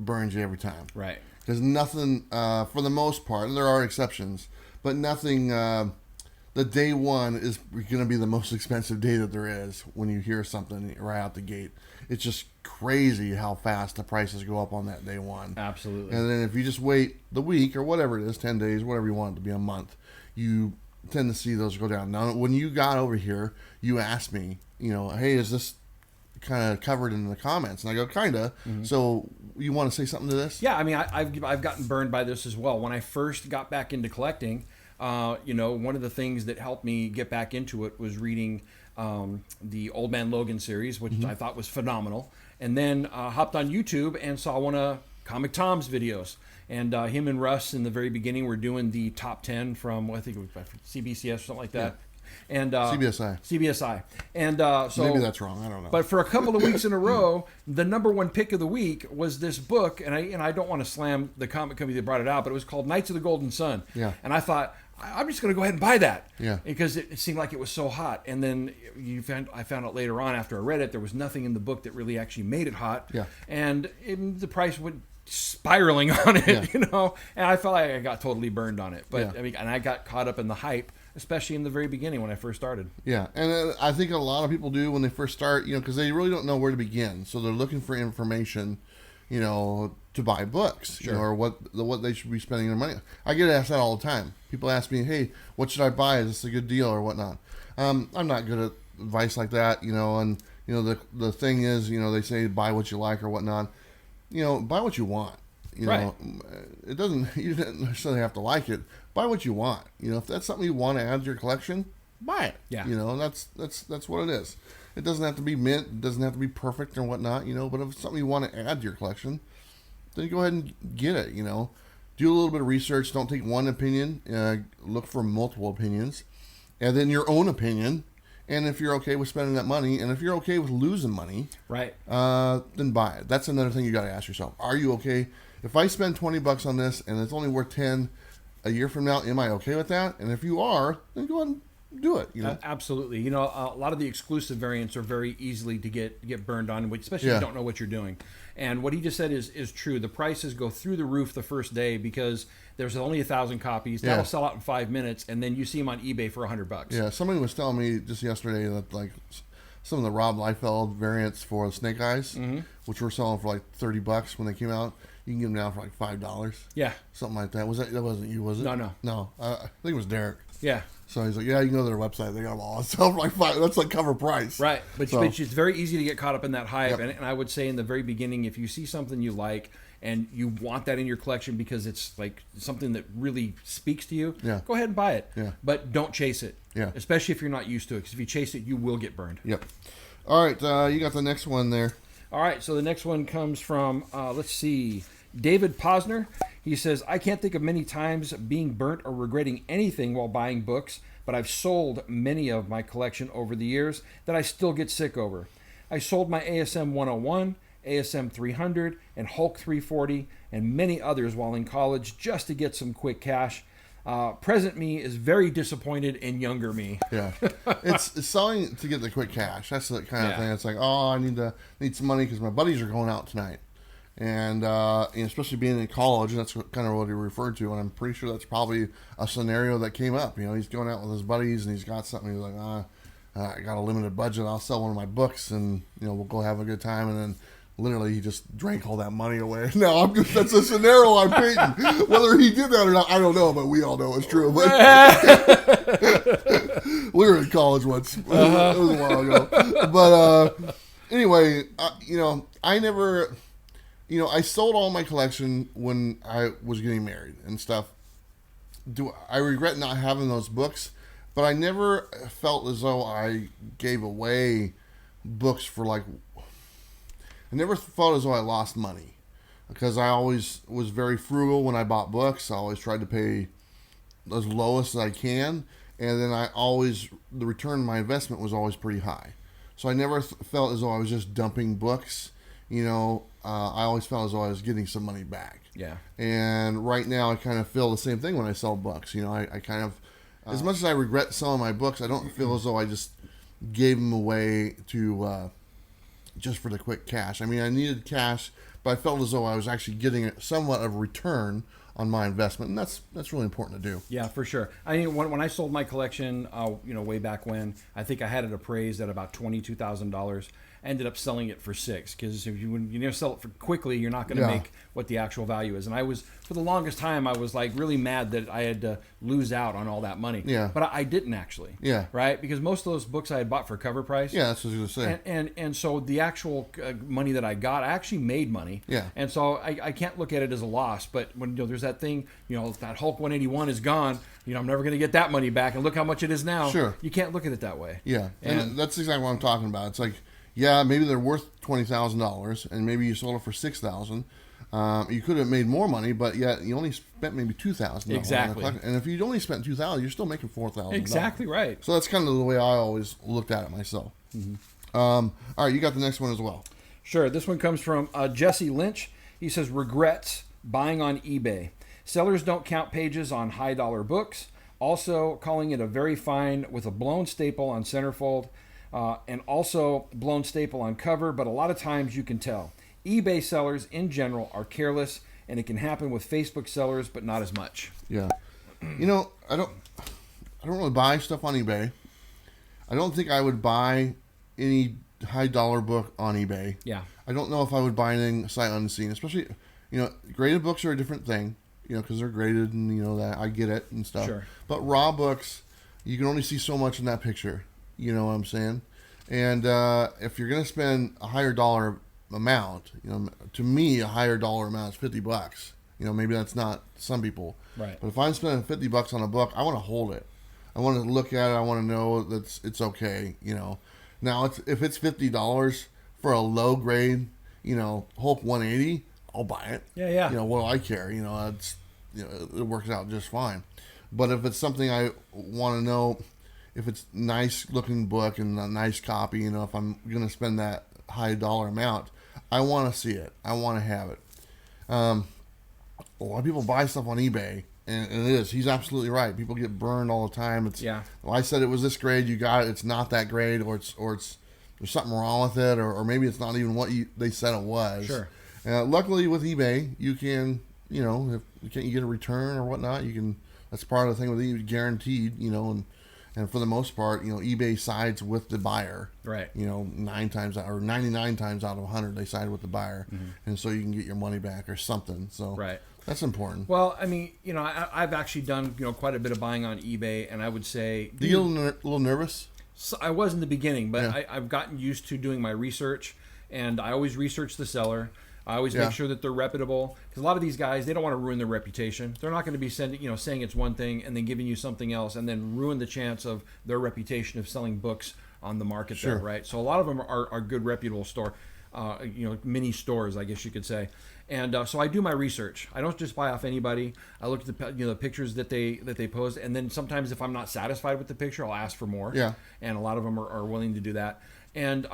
burns you every time. Right. Because nothing, for the most part, and there are exceptions, but nothing, the day one is going to be the most expensive day that there is when you hear something right out the gate. It's just crazy how fast the prices go up on that day one. Absolutely. And then if you just wait the week or whatever it is, 10 days, whatever you want it to be, a month, you tend to see those go down. Now, when you got over here, you asked me, hey, is this kind of covered in the comments? And I go, kind of. Mm-hmm. So you want to say something to this? Yeah, I've gotten burned by this as well. When I first got back into collecting, one of the things that helped me get back into it was reading the Old Man Logan series, which I thought was phenomenal. And then hopped on YouTube and saw one of Comic Tom's videos. And him and Russ in the very beginning were doing the top 10 from, I think it was CBCS or something like that. Yeah. And CBSI. And so maybe that's wrong. I don't know. But for a couple of weeks in a row, the number one pick of the week was this book, and I don't want to slam the comic company that brought it out, but it was called Knights of the Golden Sun. Yeah. And I thought, I'm just going to go ahead and buy that. Yeah. Because it seemed like it was so hot. And then I found out later on after I read it, there was nothing in the book that really actually made it hot. Yeah. And the price went spiraling on it, and I felt like I got totally burned on it. But and I got caught up in the hype, especially in the very beginning when I first started. Yeah, and I think a lot of people do when they first start, because they really don't know where to begin, so they're looking for information, to buy books, or what they should be spending their money on. I get asked that all the time. People ask me, "Hey, what should I buy? Is this a good deal or whatnot?" I'm not good at advice like that, and the thing is, they say buy what you like or whatnot. Buy what you want. Right. You don't necessarily have to like it. Buy what you want. If that's something you want to add to your collection, buy it. Yeah. That's what it is. It doesn't have to be mint. It doesn't have to be perfect or whatnot. But if it's something you want to add to your collection, then go ahead and get it. Do a little bit of research. Don't take one opinion. Look for multiple opinions, and then your own opinion. And if you're okay with spending that money, and if you're okay with losing money, right, then buy it. That's another thing you got to ask yourself. Are you okay? If I spend $20 on this and it's only worth 10 a year from now, am I okay with that? And if you are, then go ahead and do it. Absolutely. A lot of the exclusive variants are very easily to get burned on, especially if you don't know what you're doing. And what he just said is true. The prices go through the roof the first day because there's only 1,000 copies. That'll sell out in 5 minutes, and then you see them on eBay for $100. Yeah, somebody was telling me just yesterday that like some of the Rob Liefeld variants for Snake Eyes, which were selling for like $30 when they came out, you can get them now for like $5. Yeah, something like that. That wasn't you, was it? No. I think it was Derek. Yeah. So he's like, yeah, you can go to their website. They got them all. Sell for like $5. That's like cover price. Right. But it's very easy to get caught up in that hype. Yep. And I would say in the very beginning, if you see something you like and you want that in your collection because it's like something that really speaks to you, go ahead and buy it. Yeah. But don't chase it. Yeah. Especially if you're not used to it. Because if you chase it, you will get burned. Yep. All right. You got the next one there. All right. So the next one comes from, let's see, David Posner. He says, I can't think of many times being burnt or regretting anything while buying books. but I've sold many of my collection over the years that I still get sick over. I sold my ASM 101, ASM 300, and Hulk 340, and many others while in college just to get some quick cash. Present me is very disappointed in younger me. Yeah, it's selling to get the quick cash. That's the kind of thing. It's like, oh, I need some money because my buddies are going out tonight, and especially being in college, that's kind of what he referred to. And I'm pretty sure that's probably a scenario that came up. He's going out with his buddies and he's got something. He's like, I got a limited budget. I'll sell one of my books, and we'll go have a good time. And then literally he just drank all that money away. No, that's a scenario I'm painting. Whether he did that or not, I don't know, but we all know it's true. But we were in college once. It was a while ago. But anyway, I never, I sold all my collection when I was getting married and stuff. I regret not having those books, but I never felt as though I gave away books for I never felt as though I lost money, because I always was very frugal when I bought books. I always tried to pay as lowest as I can, and then the return on my investment was always pretty high. So I never felt as though I was just dumping books. I always felt as though I was getting some money back. Yeah. And right now I kind of feel the same thing when I sell books. I kind of, as much as I regret selling my books, I don't feel as though I just gave them away to just for the quick cash. I mean, I needed cash, but I felt as though I was actually getting somewhat of a return on my investment, and that's really important to do. Yeah, for sure. I mean, when I sold my collection, way back when, I think I had it appraised at about $22,000. Ended up selling it for $6,000, because if you sell it for quickly, you're not going to make what the actual value is. And I was, for the longest time, I was like really mad that I had to lose out on all that money. Yeah. But I didn't actually. Yeah. Right? Because most of those books I had bought for cover price. Yeah, that's what I was going to say. And so the actual money that I got, I actually made money. Yeah. And so I can't look at it as a loss. But when there's that thing, that Hulk 181 is gone. I'm never going to get that money back. And look how much it is now. Sure. You can't look at it that way. Yeah. And that's exactly what I'm talking about. It's like, yeah, maybe they're worth $20,000, and maybe you sold it for $6,000. You could have made more money, but yet you only spent maybe $2,000. Exactly. And if you'd only spent $2,000, you're still making $4,000. Exactly right. So that's kind of the way I always looked at it myself. Mm-hmm. All right, you got the next one as well. Sure. This one comes from Jesse Lynch. He says, regrets buying on eBay. Sellers don't count pages on high dollar books. Also, calling it a very fine with a blown staple on centerfold. And also blown staple on cover, but a lot of times you can tell. eBay sellers in general are careless, and it can happen with Facebook sellers, but not as much. Yeah. I don't really buy stuff on eBay. I don't think I would buy any high dollar book on eBay. Yeah. I don't know if I would buy anything sight unseen, especially, graded books are a different thing, because they're graded and, that I get it and stuff. Sure. But raw books, you can only see so much in that picture. You know what I'm saying? And if you're going to spend a higher dollar amount, to me, a higher dollar amount is $50. Maybe that's not some people. Right. But if I'm spending $50 on a book, I want to hold it. I want to look at it. I want to know that it's okay. Now if it's $50 for a low grade, Hulk 180, I'll buy it. Yeah. What do I care? It works out just fine. But if it's something I want to know, if it's nice looking book and a nice copy, if I'm going to spend that high dollar amount, I want to see it. I want to have it. A lot of people buy stuff on eBay, and it is. He's absolutely right. People get burned all the time. Well, I said it was this grade, you got it. It's not that grade, or it's there's something wrong with it, or maybe it's not even what they said it was. Sure. Luckily with eBay, you can, if you get a return or whatnot, you can. That's part of the thing with eBay, guaranteed, and for the most part, eBay sides with the buyer. Right. 9 times out, or 99 times out of 100, they side with the buyer, and so you can get your money back or something. So right. That's important. Well, I mean, I've actually done quite a bit of buying on eBay, and I would say, do you get a little nervous? So I was in the beginning, but I've gotten used to doing my research, and I always research the seller. I always make sure that they're reputable, because a lot of these guys, they don't want to ruin their reputation. They're not going to be saying it's one thing and then giving you something else, and then ruin the chance of their reputation of selling books on the market. Sure. There, right? So a lot of them are good, reputable store. mini stores, I guess you could say. And so I do my research. I don't just buy off anybody. I look at the pictures that they post, and then sometimes if I'm not satisfied with the picture, I'll ask for more. Yeah. And a lot of them are willing to do that. And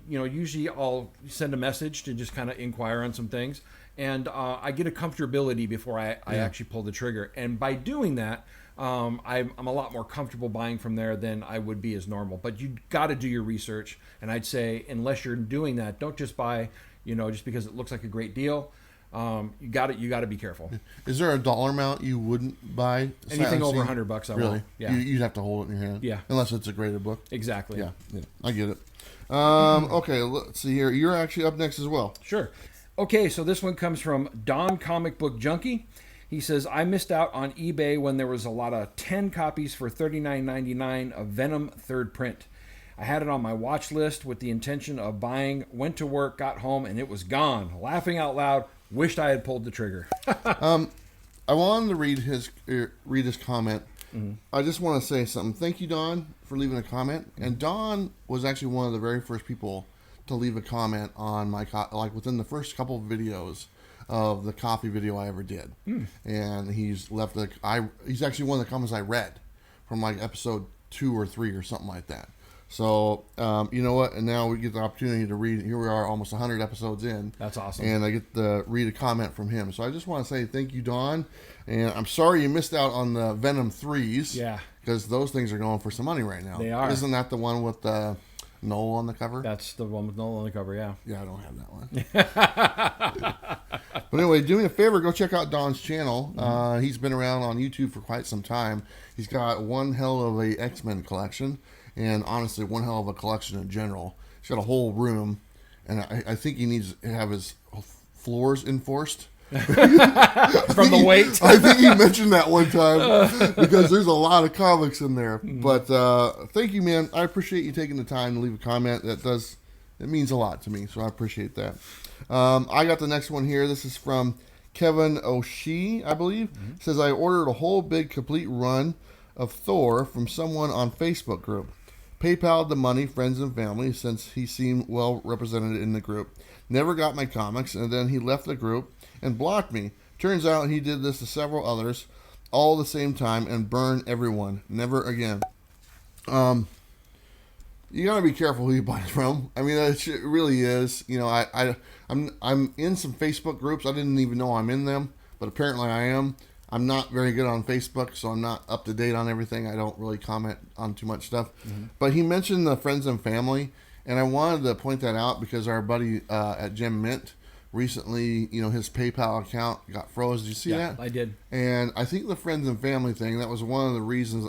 usually I'll send a message to just kind of inquire on some things, and I get a comfortability before I actually pull the trigger. And by doing that, I'm a lot more comfortable buying from there than I would be as normal. But you got to do your research, and I'd say unless you're doing that, don't just buy, just because it looks like a great deal. You got to be careful. Is there a dollar amount you wouldn't buy? Anything over $100, I really? won't. Yeah, You'd have to hold it in your hand. Yeah, unless it's a graded book. Exactly. Yeah, I get it. Okay, let's see here. You're actually up next as well. Sure. Okay, so this one comes from Don Comic Book Junkie. He says, I missed out on eBay when there was a lot of 10 copies for $39.99 of Venom third print. I had it on my watch list with the intention of buying, went to work, got home, and it was gone. Laughing out loud, wished I had pulled the trigger. I wanted to read his comment. Mm-hmm. I just want to say something. Thank you, Don, for leaving a comment. And Don was actually one of the very first people to leave a comment on my within the first couple of videos of the coffee video I ever did. And he's left he's actually one of the comments I read from like episode 2 or 3 or something like that. So, you know what? And now we get the opportunity to read. Here we are, almost 100 episodes in. That's awesome. And I get to read a comment from him. So I just want to say thank you, Don. And I'm sorry you missed out on the Venom 3s. Yeah. Because those things are going for some money right now. They are. Isn't that the one with Noel on the cover? That's the one with Noel on the cover, yeah. Yeah, I don't have that one. But anyway, do me a favor, go check out Don's channel. He's been around on YouTube for quite some time. He's got one hell of a X-Men collection, and honestly, one hell of a collection in general. He's got a whole room, and I think he needs to have his floors enforced. From the weight. I think he mentioned that one time because there's a lot of comics in there. But thank you, man. I appreciate you taking the time to leave a comment. It means a lot to me, so I appreciate that. I got the next one here. This is from Kevin O'Shea, I believe. It says, I ordered a whole big complete run of Thor from someone on Facebook group. PayPal'd the money, friends and family, since he seemed well represented in the group. Never got my comics, and then he left the group and blocked me. Turns out he did this to several others all at the same time and burned everyone. Never again. You gotta be careful who you buy from. I mean, it really is. I'm in some Facebook groups. I didn't even know I'm in them, but apparently I am. I'm not very good on Facebook, so I'm not up to date on everything. I don't really comment on too much stuff. But he mentioned the friends and family, and I wanted to point that out because our buddy at Gem Mint recently, his PayPal account got froze. Did you see that? I did. And I think the friends and family thing, that was one of the reasons.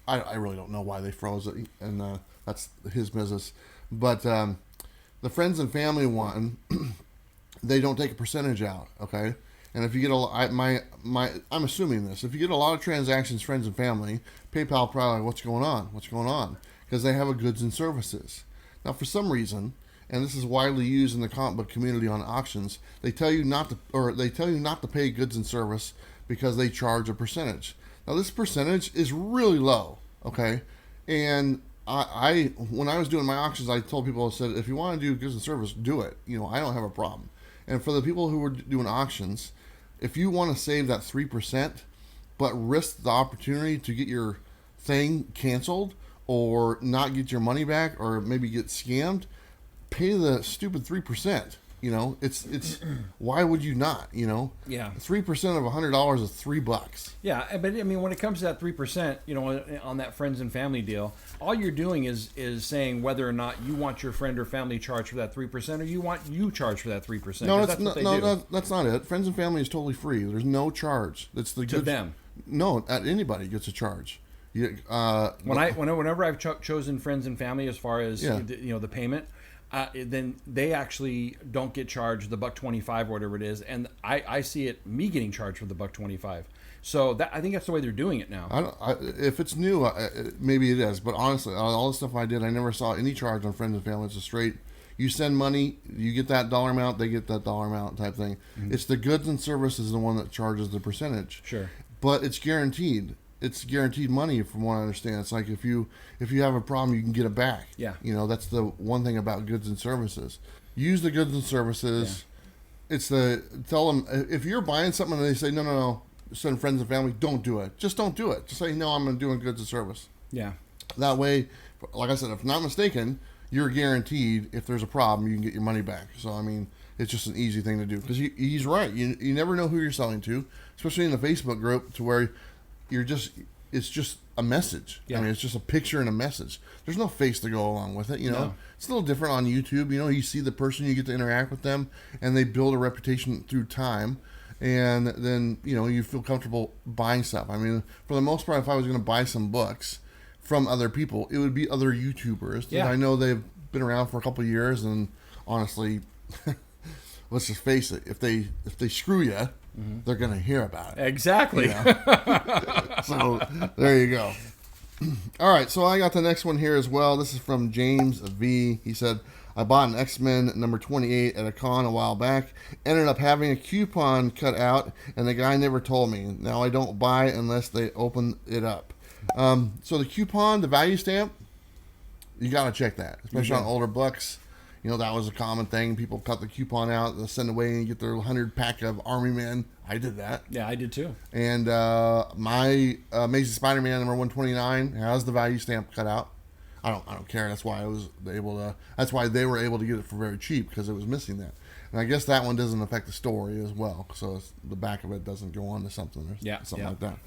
I really don't know why they froze it, and that's his business. But the friends and family one, they don't take a percentage out, okay? And if you get I'm assuming this. If you get a lot of transactions, friends and family, PayPal probably, what's going on? Because they have a goods and services. Now, for some reason, and this is widely used in the comic book community on auctions, they tell you not to pay goods and service because they charge a percentage. Now, this percentage is really low, okay? And I when I was doing my auctions, I told people, I said, if you want to do goods and service, do it. I don't have a problem. And for the people who were doing auctions, if you want to save that 3%, but risk the opportunity to get your thing canceled or not get your money back or maybe get scammed, pay the stupid 3%. It's why would you not? Yeah. 3% of $100 is $3. Yeah, but I mean, when it comes to that 3%, on that friends and family deal, all you're doing is saying whether or not you want your friend or family charged for that 3%, or you want you charged for that 3%. No, that's not it. Friends and family is totally free. There's no charge. That's the to them. No, anybody gets a charge. Whenever I've chosen friends and family as far as the payment. Then they actually don't get charged the $1.25 or whatever it is, and I see me getting charged for the $1.25. So I think that's the way they're doing it now. If it's new, maybe it is, but honestly, all the stuff I did, I never saw any charge on friends and family. It's a straight, you send money, you get that dollar amount, they get that dollar amount type thing. It's the goods and services the one that charges the percentage. Sure, but it's guaranteed. It's guaranteed money, from what I understand. It's like if you have a problem, you can get it back. Yeah. That's the one thing about goods and services. use the goods and services. It's tell them if you're buying something and they say no, send friends and family, don't do it. Just don't do it. Just say no, I'm doing goods and service. Yeah. That way, like I said, if I'm not mistaken, you're guaranteed if there's a problem, you can get your money back. So I mean, it's just an easy thing to do because he's right. You never know who you're selling to, especially in the Facebook group, to where it's just a message. Yeah. I mean, it's just a picture and a message. There's no face to go along with it. You know, No. It's a little different on YouTube. You know, you see the person, you get to interact with them, and they build a reputation through time. And then, you feel comfortable buying stuff. I mean, for the most part, if I was going to buy some books from other people, it would be other YouTubers that I know they've been around for a couple of years. And honestly, let's just face it, if they screw you, they're going to hear about it. Exactly. So there you go. All right, so I got the next one here as well. This is from James V. He said, I bought an X-Men number 28 at a con a while back. Ended up having a coupon cut out, and the guy never told me. Now I don't buy unless they open it up. So the coupon, the value stamp, you got to check that, especially on older books. That was a common thing. People cut the coupon out, they'll send away and get their 100 pack of Army Men. I did that. Yeah, I did too. And my Amazing Spider-Man number 129 has the value stamp cut out. I don't care. That's why That's why they were able to get it for very cheap, because it was missing that. And I guess that one doesn't affect the story as well, so the back of it doesn't go on to something or something like that.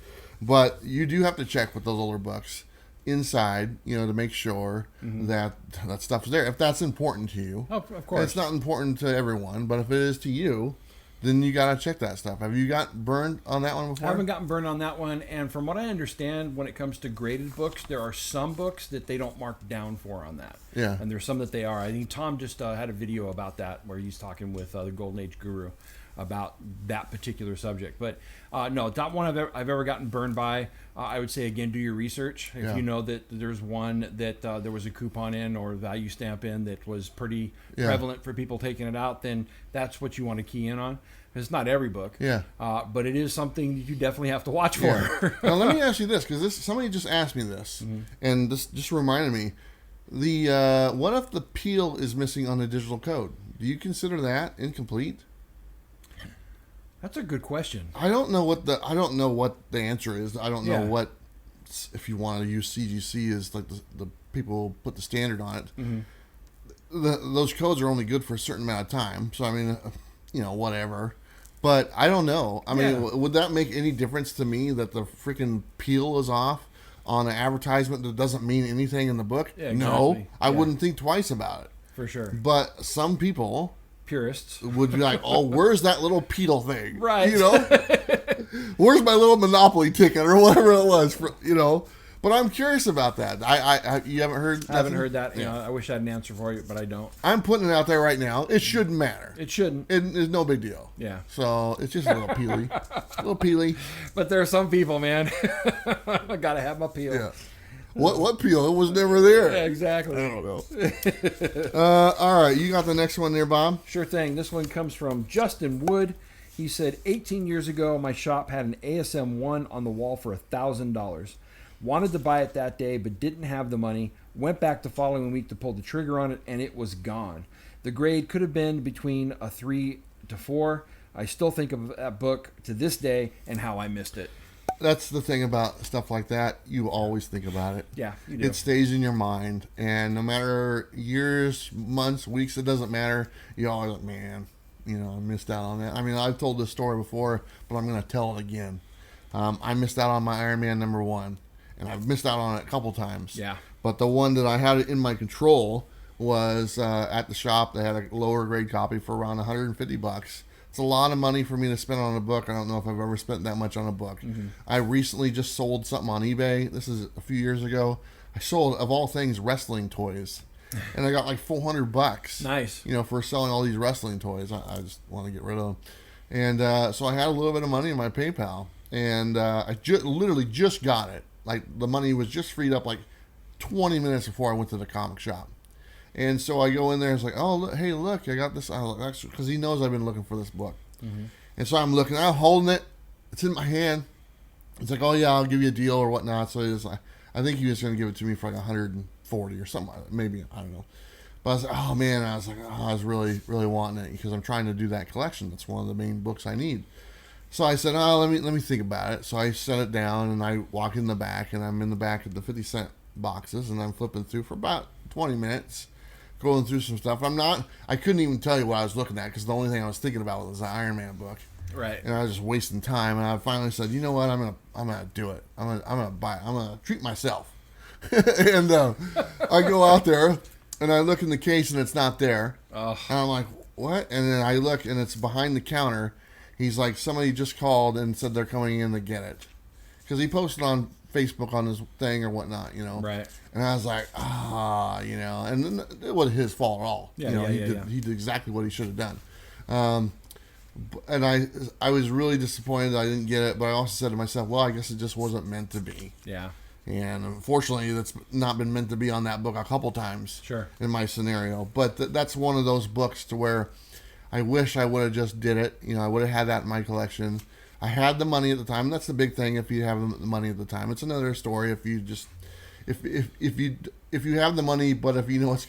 But you do have to check with those older books inside, to make sure that stuff is there. If that's important to you, of course, it's not important to everyone, but if it is to you, then you got to check that stuff. Have you got burned on that one before? I haven't gotten burned on that one. And from what I understand, when it comes to graded books, there are some books that they don't mark down for on that. Yeah. And there's some that they are. I think Tom just had a video about that where he's talking with the Golden Age Guru about that particular subject. But no, not one I've ever gotten burned by. I would say, again, do your research. If you know that there's one that there was a coupon in or value stamp in that was pretty prevalent for people taking it out, then that's what you want to key in on. It's not every book, but it is something you definitely have to watch for. Yeah. Now, let me ask you this, because somebody just asked me this, and this just reminded me. What if the peel is missing on the digital code? Do you consider that incomplete? That's a good question. I don't know what the answer is. I don't know what, if you want to use CGC as like the people put the standard on it. Those codes are only good for a certain amount of time. So I mean, whatever. But I don't know. I mean, would that make any difference to me that the freaking peel is off on an advertisement that doesn't mean anything in the book? Yeah, exactly. No, I wouldn't think twice about it. For sure. But some people, purists, would be like, oh, where's that little pedal thing? Right. Where's my little Monopoly ticket or whatever it was, But I'm curious about that. You haven't heard nothing? I haven't heard that. I wish I had an answer for you, but I don't. I'm putting it out there right now. It shouldn't matter. It shouldn't. It's no big deal. Yeah. So it's just a little peely. A little peely. But there are some people, man. I got to have my peel. Yeah. What peel? It was never there. Yeah, exactly. I don't know. All right. You got the next one there, Bob? Sure thing. This one comes from Justin Wood. He said, 18 years ago, my shop had an ASM 1 on the wall for $1,000. Wanted to buy it that day, but didn't have the money. Went back the following week to pull the trigger on it, and it was gone. The grade could have been between a 3 to 4. I still think of that book to this day and how I missed it. That's the thing about stuff like that. You always think about it. Yeah, you do. It stays in your mind. And no matter years, months, weeks, it doesn't matter. You always like, man, I missed out on that. I mean, I've told this story before, but I'm going to tell it again. I missed out on my Iron Man number 1. And I've missed out on it a couple times. Yeah. But the one that I had in my control was at the shop. They had a lower grade copy for around $150. It's a lot of money for me to spend on a book. I don't know if I've ever spent that much on a book. I recently just sold something on eBay. This is a few years ago. I sold, of all things, wrestling toys. And I got like $400. Nice. For selling all these wrestling toys. I just want to get rid of them. And so I had a little bit of money in my PayPal. And I literally just got it. Like, the money was just freed up like 20 minutes before I went to the comic shop. And so I go in there and it's like, oh, look, hey, look, I got this. Because he knows I've been looking for this book. And so I'm looking, I'm holding it. It's in my hand. It's like, oh, yeah, I'll give you a deal or whatnot. So it's like, I think he was going to give it to me for like $140 or something like that. Maybe, I don't know. But I was like, oh man, I was really, really wanting it because I'm trying to do that collection. That's one of the main books I need. So I said, oh, let me think about it. So I set it down and I walk in the back, and I'm in the back of the 50-cent boxes, and I'm flipping through for about 20 minutes, going through some stuff. I couldn't even tell you what I was looking at because the only thing I was thinking about was the Iron Man book. Right. And I was just wasting time. And I finally said, you know what? I'm gonna do it. I'm gonna buy it. I'm gonna treat myself. And I go out there and I look in the case and it's not there. Oh. And I'm like, what? And then I look and it's behind the counter. He's like, somebody just called and said they're coming in to get it, because he posted on Facebook on his thing or whatnot, you know. Right. And I was like, you know, and then it wasn't his fault at all. Yeah, you know, he did exactly what he should have done. And I was really disappointed that I didn't get it, but I also said to myself, well, I guess it just wasn't meant to be. Yeah. And unfortunately, that's not been meant to be on that book a couple times. Sure. In my scenario. But that's one of those books to where I wish I would have just did it. You know, I would have had that in my collection. I had the money at the time. That's the big thing. If you have the money at the time, it's another story. If you just, if you have the money, but if you know it's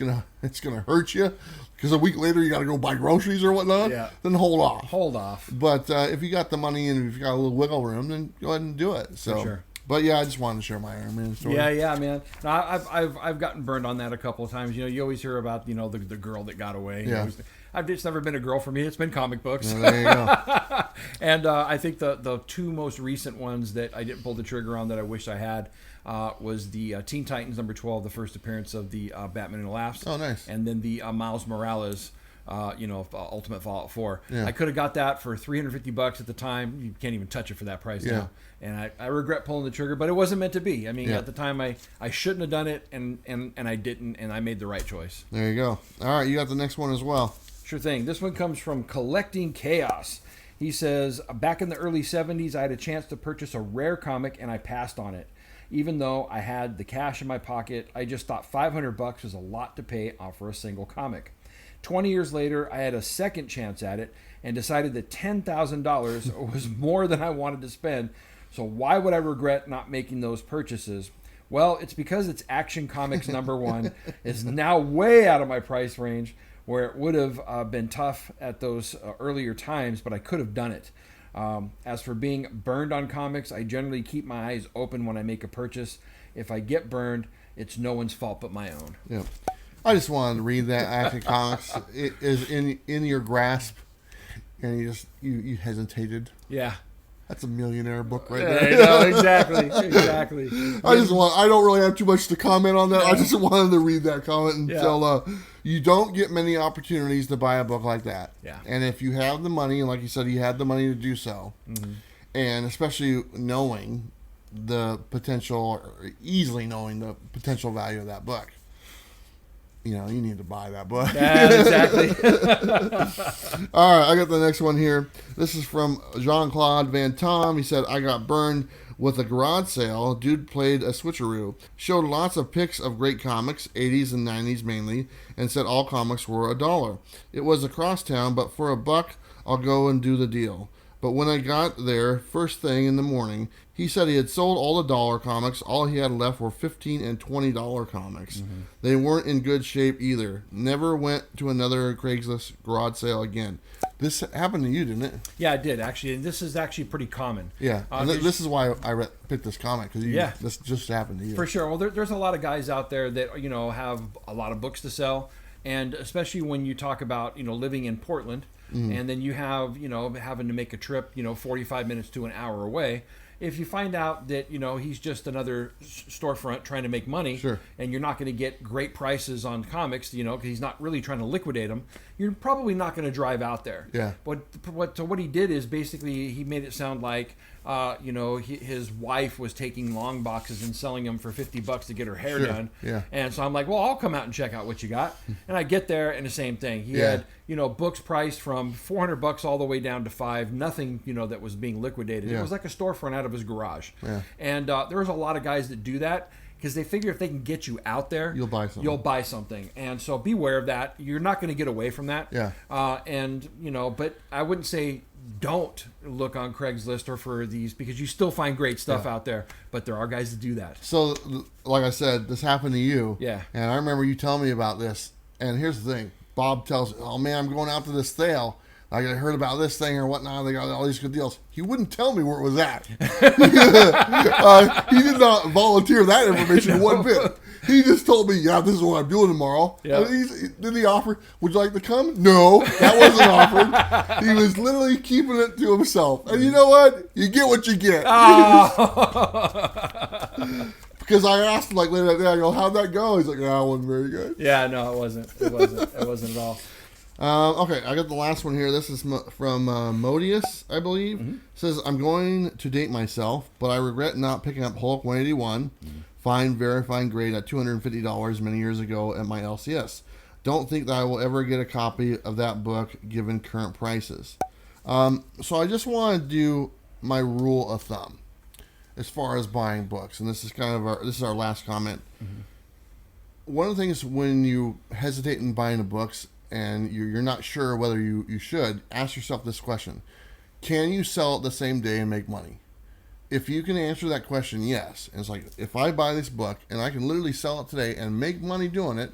gonna hurt you, because a week later you got to go buy groceries or whatnot, then hold off. Hold off. But if you got the money and if you got a little wiggle room, then go ahead and do it. So. For sure. But yeah, I just wanted to share my Iron Man story. Yeah, man. No, I've gotten burned on that a couple of times. You know, you always hear about, you know, the girl that got away. Yeah. It's never been a girl for me. It's been comic books. Yeah, there you go. And I think the two most recent ones that I didn't pull the trigger on that I wish I had was the Teen Titans number 12, the first appearance of the Batman Who Laughs. Oh, nice. And then the Miles Morales. Ultimate Fallout 4. Yeah. I could have got that for $350 at the time. You can't even touch it for that price now. And I regret pulling the trigger, but it wasn't meant to be. I mean, at the time, I shouldn't have done it, and I didn't, and I made the right choice. There you go. All right, you got the next one as well. Sure thing. This one comes from Collecting Chaos. He says, back in the early 70s, I had a chance to purchase a rare comic, and I passed on it. Even though I had the cash in my pocket, I just thought $500 was a lot to pay for a single comic. 20 years later, I had a second chance at it and decided that $10,000 was more than I wanted to spend. So why would I regret not making those purchases? Well, it's because it's Action Comics number 1 is now way out of my price range, where it would have been tough at those earlier times, but I could have done it. As for being burned on comics, I generally keep my eyes open when I make a purchase. If I get burned, it's no one's fault but my own. Yeah. I just wanted to read that Action Comics. It is in your grasp, and you hesitated. Yeah. That's a millionaire book right Yeah, there. no, exactly. I don't really have too much to comment on that. I just wanted to read that comment and tell you don't get many opportunities to buy a book like that. Yeah. And if you have the money, and like you said, you had the money to do so, and especially knowing the potential, or easily knowing the potential value of that book, you know, you need to buy that book. Yeah, exactly. All right, I got the next one here. This is from Jean-Claude Van Tom. He said, I got burned with a garage sale. Dude played a switcheroo. Showed lots of pics of great comics, 80s and 90s mainly, and said all comics were $1. It was across town, but for $1, I'll go and do the deal. But when I got there, first thing in the morning, he said he had sold all the dollar comics. All he had left were $15 and $20 comics. They weren't in good shape either. Never went to another Craigslist garage sale again. This happened to you, didn't it? Yeah, it did, actually. And this is actually pretty common. Yeah. And this is why I picked this comic, because this just happened to you. For sure. Well, there's a lot of guys out there that, you know, have a lot of books to sell. And especially when you talk about, you know, living in Portland, and then you have, you know, having to make a trip, you know, 45 minutes to an hour away. If you find out that, you know, he's just another storefront trying to make money, and you're not going to get great prices on comics, you know, because he's not really trying to liquidate them, you're probably not going to drive out there. Yeah. But what he did is basically he made it sound like, you know, his wife was taking long boxes and selling them for $50 to get her hair done. Yeah. And so I'm like, well, I'll come out and check out what you got. And I get there, and the same thing. He had, you know, books priced from $400 all the way down to $5. Nothing, you know, that was being liquidated. It was like a storefront out of his garage. Yeah. And there was a lot of guys that do that, because they figure if they can get you out there, you'll buy something. And so beware of that. You're not going to get away from that. Yeah. And, you know, but I wouldn't say don't look on Craigslist or for these, because you still find great stuff out there, but there are guys that do that. So, like I said, this happened to you. Yeah. And I remember you telling me about this And here's the thing. Bob tells, oh man, I'm going out to this sale. I heard about this thing or whatnot. They got all these good deals. He wouldn't tell me where it was at. He did not volunteer that information one bit. He just told me, yeah, this is what I'm doing tomorrow. Yeah. Did he offer, would you like to come? No, that wasn't offered. He was literally keeping it to himself. And you know what? You get what you get. Because I asked him like later that day, I go, how'd that go? He's like, no, it wasn't very good. Yeah, no, it wasn't. It wasn't at all. Okay, I got the last one here. This is from Modius, I believe. It says, I'm going to date myself, but I regret not picking up Hulk 181. Fine verifying grade at $250 many years ago at my LCS. Don't think that I will ever get a copy of that book given current prices. So I just want to do my rule of thumb as far as buying books, and this is kind of our last comment. One of the things when you hesitate in buying the books and you're not sure whether you should, ask yourself this question: can you sell it the same day and make money? If you can answer that question, yes. And it's like, if I buy this book and I can literally sell it today and make money doing it,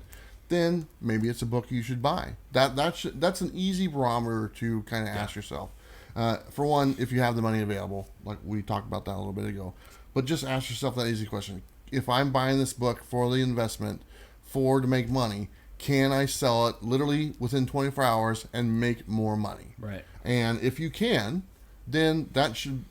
then maybe it's a book you should buy. That's an easy barometer to kind of ask yourself. For one, if you have the money available, like we talked about that a little bit ago. But just ask yourself that easy question: if I'm buying this book for the investment, to make money, can I sell it literally within 24 hours and make more money? Right. And if you can, then that should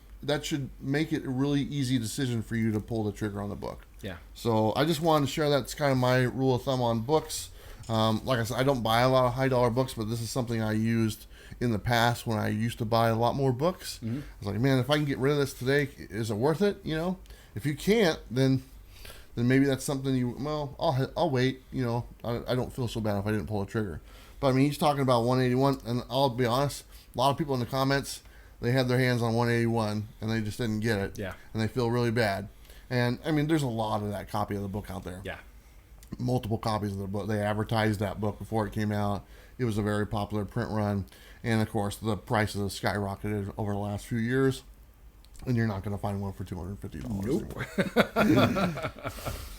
make it a really easy decision for you to pull the trigger on the book. Yeah. So I just wanted to share that's kind of my rule of thumb on books. Like I said, I don't buy a lot of high dollar books, but this is something I used in the past when I used to buy a lot more books. I was like, man, if I can get rid of this today, is it worth it? You know, if you can't, then maybe that's something I'll wait. You know, I don't feel so bad if I didn't pull the trigger. But I mean, he's talking about 181, and I'll be honest, a lot of people in the comments, they had their hands on 181 and they just didn't get it. Yeah. And they feel really bad. And I mean, there's a lot of that copy of the book out there. Yeah. Multiple copies of the book. They advertised that book before it came out. It was a very popular print run. And of course, the prices have skyrocketed over the last few years. And you're not going to find one for $250. Nope.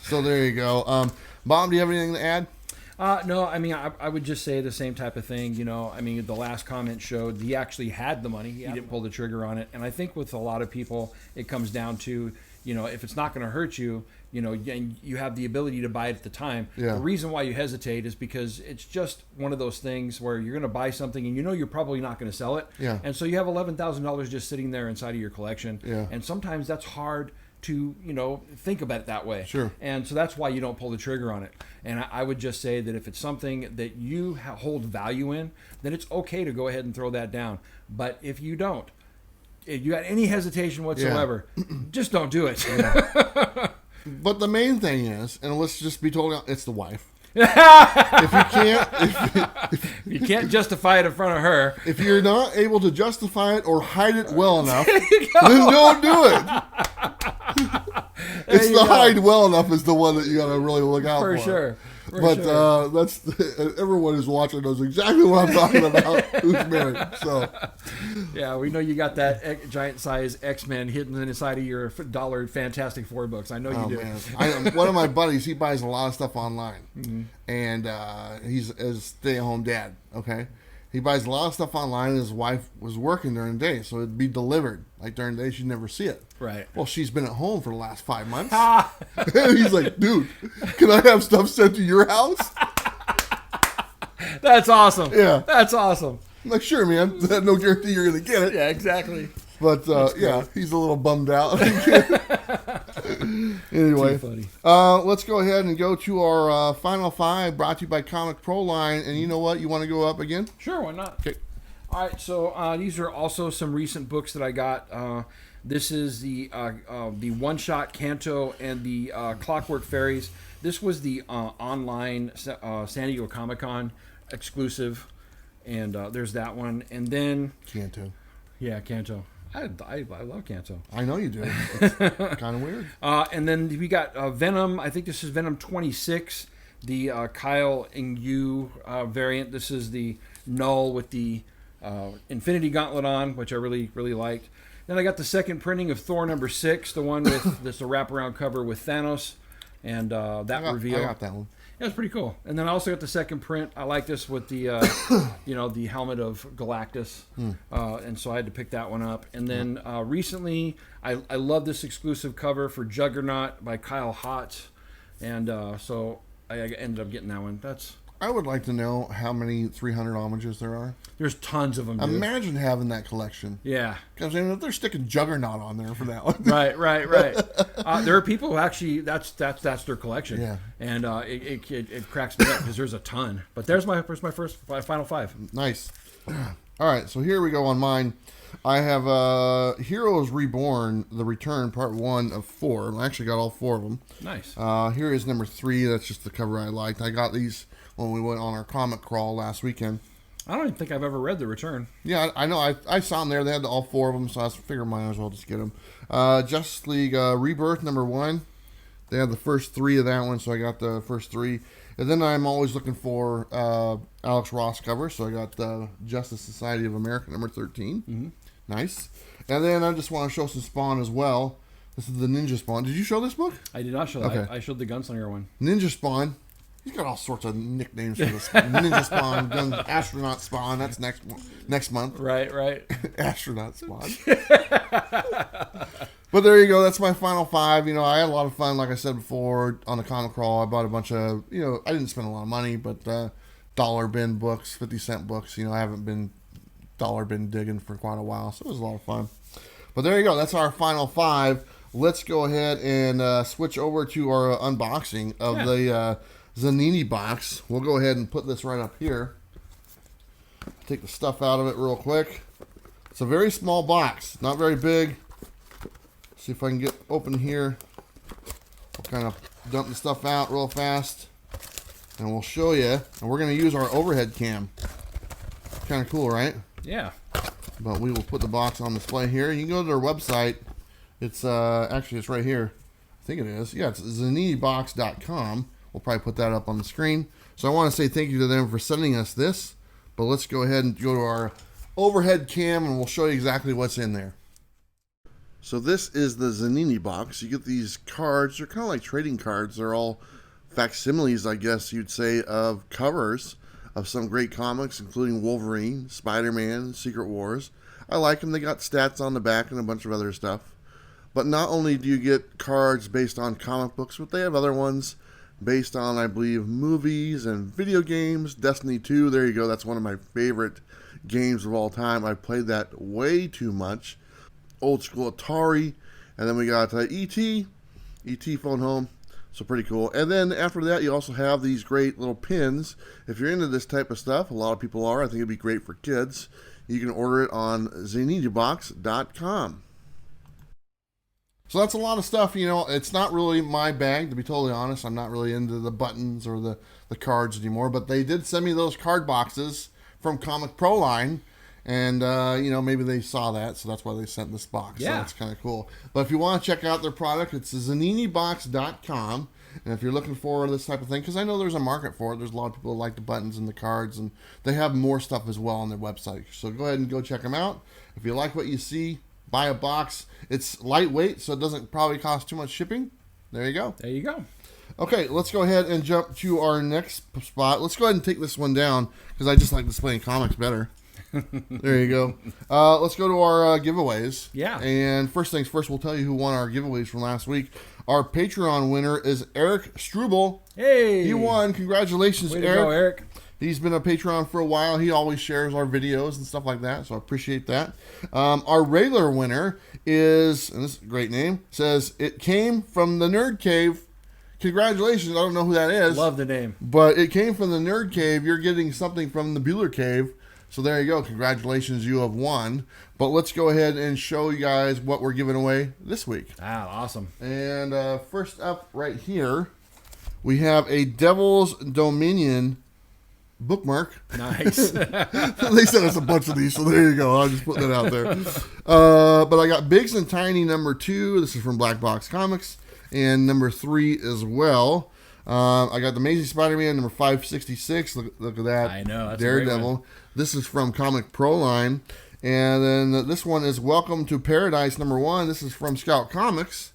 So there you go. Bob, do you have anything to add? No, I mean, I would just say the same type of thing. You know, I mean, the last comment showed he actually had the money. He didn't pull the trigger on it. And I think with a lot of people, it comes down to, you know, if it's not going to hurt you, you know, and you have the ability to buy it at the time. Yeah. The reason why you hesitate is because it's just one of those things where you're going to buy something and you know you're probably not going to sell it. Yeah. And so you have $11,000 just sitting there inside of your collection. Yeah. And sometimes that's hard to, you know, think about it that way. Sure. And so that's why you don't pull the trigger on it. And I would just say that if it's something that you hold value in, then it's okay to go ahead and throw that down. But if you don't, if you got any hesitation whatsoever, just don't do it. Yeah. But the main thing is, and let's just be told, it's the wife. If you can't justify it in front of her, if you're not able to justify it or hide it well enough, then don't do it. It's the hide well enough is the one that you got to really look out for. For sure. That's everyone who's watching knows exactly what I'm talking about. Who's married? So, yeah, we know you got that giant size X-Men hidden inside of your $1 Fantastic Four books. I know you do. Man. One of my buddies, he buys a lot of stuff online, and he's a stay-at-home dad. Okay. He buys a lot of stuff online, and his wife was working during the day, so it'd be delivered. Like during the day, she'd never see it. Right. Well, she's been at home for the last 5 months. And he's like, dude, can I have stuff sent to your house? That's awesome. Yeah. That's awesome. I'm like, sure, man. No guarantee you're going to get it. Yeah, exactly. But, yeah, he's a little bummed out. Anyway, let's go ahead and go to our final five, brought to you by Comic Pro Line. And you know what? You want to go up again? Sure, why not? Okay. All right, so these are also some recent books that I got. This is the one-shot Kanto and the Clockwork Fairies. This was the online San Diego Comic-Con exclusive, and there's that one. And then Kanto. Yeah, Kanto. I love Kanto. I know you do. It's kind of weird. And then we got Venom. I think this is Venom 26, the Kyle and Yu variant. This is the Null with the Infinity Gauntlet on, which I really, really liked. Then I got the second printing of Thor #6, the one with this wraparound cover with Thanos and that reveal. I got that one. Yeah, it's pretty cool. And then I also got the second print. I like this with the, the helmet of Galactus. And so I had to pick that one up. And then recently, I love this exclusive cover for Juggernaut by Kyle Hotz. And so I ended up getting that one. I would like to know how many 300 homages there are. There's tons of them, dude. Imagine having that collection. Yeah. Because if they're sticking Juggernaut on there for that one. Right. There are people who actually, that's their collection. Yeah. And it cracks me up because there's a ton. But there's my final five. Nice. All right, so here we go on mine. I have Heroes Reborn, The Return, Part 1 of 4. I actually got all 4 of them. Nice. Here is number 3. That's just the cover I liked. I got these when we went on our comic crawl last weekend. I don't even think I've ever read The Return. Yeah, I know. I saw them there. They had all 4 of them, so I figured might as well just get them. Justice League Rebirth, number 1. They had the first 3 of that one, so I got the first 3. And then I'm always looking for Alex Ross cover, so I got the Justice Society of America, number 13. Mm-hmm. Nice. And then I just want to show some Spawn as well. This is the Ninja Spawn. Did you show this book? I did not show that. Okay. I showed the Gunslinger one. Ninja Spawn. He's got all sorts of nicknames for this. Ninja Spawn, Astronaut Spawn. That's next month. Right. Astronaut Spawn. But there you go. That's my final 5. I had a lot of fun, like I said before, on the comic crawl. I bought a bunch of, I didn't spend a lot of money, but dollar bin books, 50-cent books. I haven't been dollar bin digging for quite a while, so it was a lot of fun. But there you go. That's our final 5. Let's go ahead and switch over to our unboxing of the Zanini box. We'll go ahead and put this right up here. Take the stuff out of it real quick. It's a very small box, not very big. See if I can get open here. We'll kind of dump the stuff out real fast, and we'll show you. And we're going to use our overhead cam. Kind of cool, right? Yeah. But we will put the box on display here. You can go to their website. It's actually it's right here. I think it is. Yeah, it's zaninibox.com. We'll probably put that up on the screen. So I want to say thank you to them for sending us this. But let's go ahead and go to our overhead cam, and we'll show you exactly what's in there. So this is the Zanini box. You get these cards. They're kind of like trading cards. They're all facsimiles, I guess you'd say, of covers of some great comics, including Wolverine, Spider-Man, Secret Wars. I like them. They got stats on the back and a bunch of other stuff. But not only do you get cards based on comic books, but they have other ones based on, I believe, movies and video games. Destiny 2, there you go. That's one of my favorite games of all time. I played that way too much. Old school Atari. And then we got E.T. E.T. Phone Home. So pretty cool. And then after that, you also have these great little pins. If you're into this type of stuff, a lot of people are. I think it'd be great for kids. You can order it on zaninibox.com. So that's a lot of stuff. It's not really my bag, to be totally honest. I'm not really into the buttons or the cards anymore. But they did send me those card boxes from Comic Pro Line. And, maybe they saw that, so that's why they sent this box. Yeah. So that's kind of cool. But if you want to check out their product, it's zaninibox.com. And if you're looking for this type of thing, because I know there's a market for it. There's a lot of people that like the buttons and the cards, and they have more stuff as well on their website. So go ahead and go check them out. If you like what you see, buy a box. It's lightweight, so it doesn't probably cost too much shipping. There you go. There you go. Okay, let's go ahead and jump to our next spot. Let's go ahead and take this one down, because I just like displaying comics better. There you go. Let's go to our giveaways. Yeah. And first things first, we'll tell you who won our giveaways from last week. Our Patreon winner is Eric Struble. Hey! He won. Congratulations, Way to Eric. go, Eric. He's been a Patreon for a while. He always shares our videos and stuff like that, so I appreciate that. Our regular winner is, and this is a great name, says, "It came from the Nerd Cave." Congratulations. I don't know who that is. Love the name. But it came from the Nerd Cave. You're getting something from the Bueller Cave. So there you go. Congratulations. You have won. But let's go ahead and show you guys what we're giving away this week. Ah, awesome. And first up right here, we have a Devil's Dominion bookmark. Nice. They sent us a bunch of these, so there you go. I'll just put that out there. But I got Biggs and Tiny number 2. This is from Blackbox Comics. And number 3 as well. I got the Amazing Spider-Man number 566. Look at that. I know. That's Daredevil. This is from Comic Pro Line. And then this one is Welcome to Paradise number 1. This is from Scout Comics.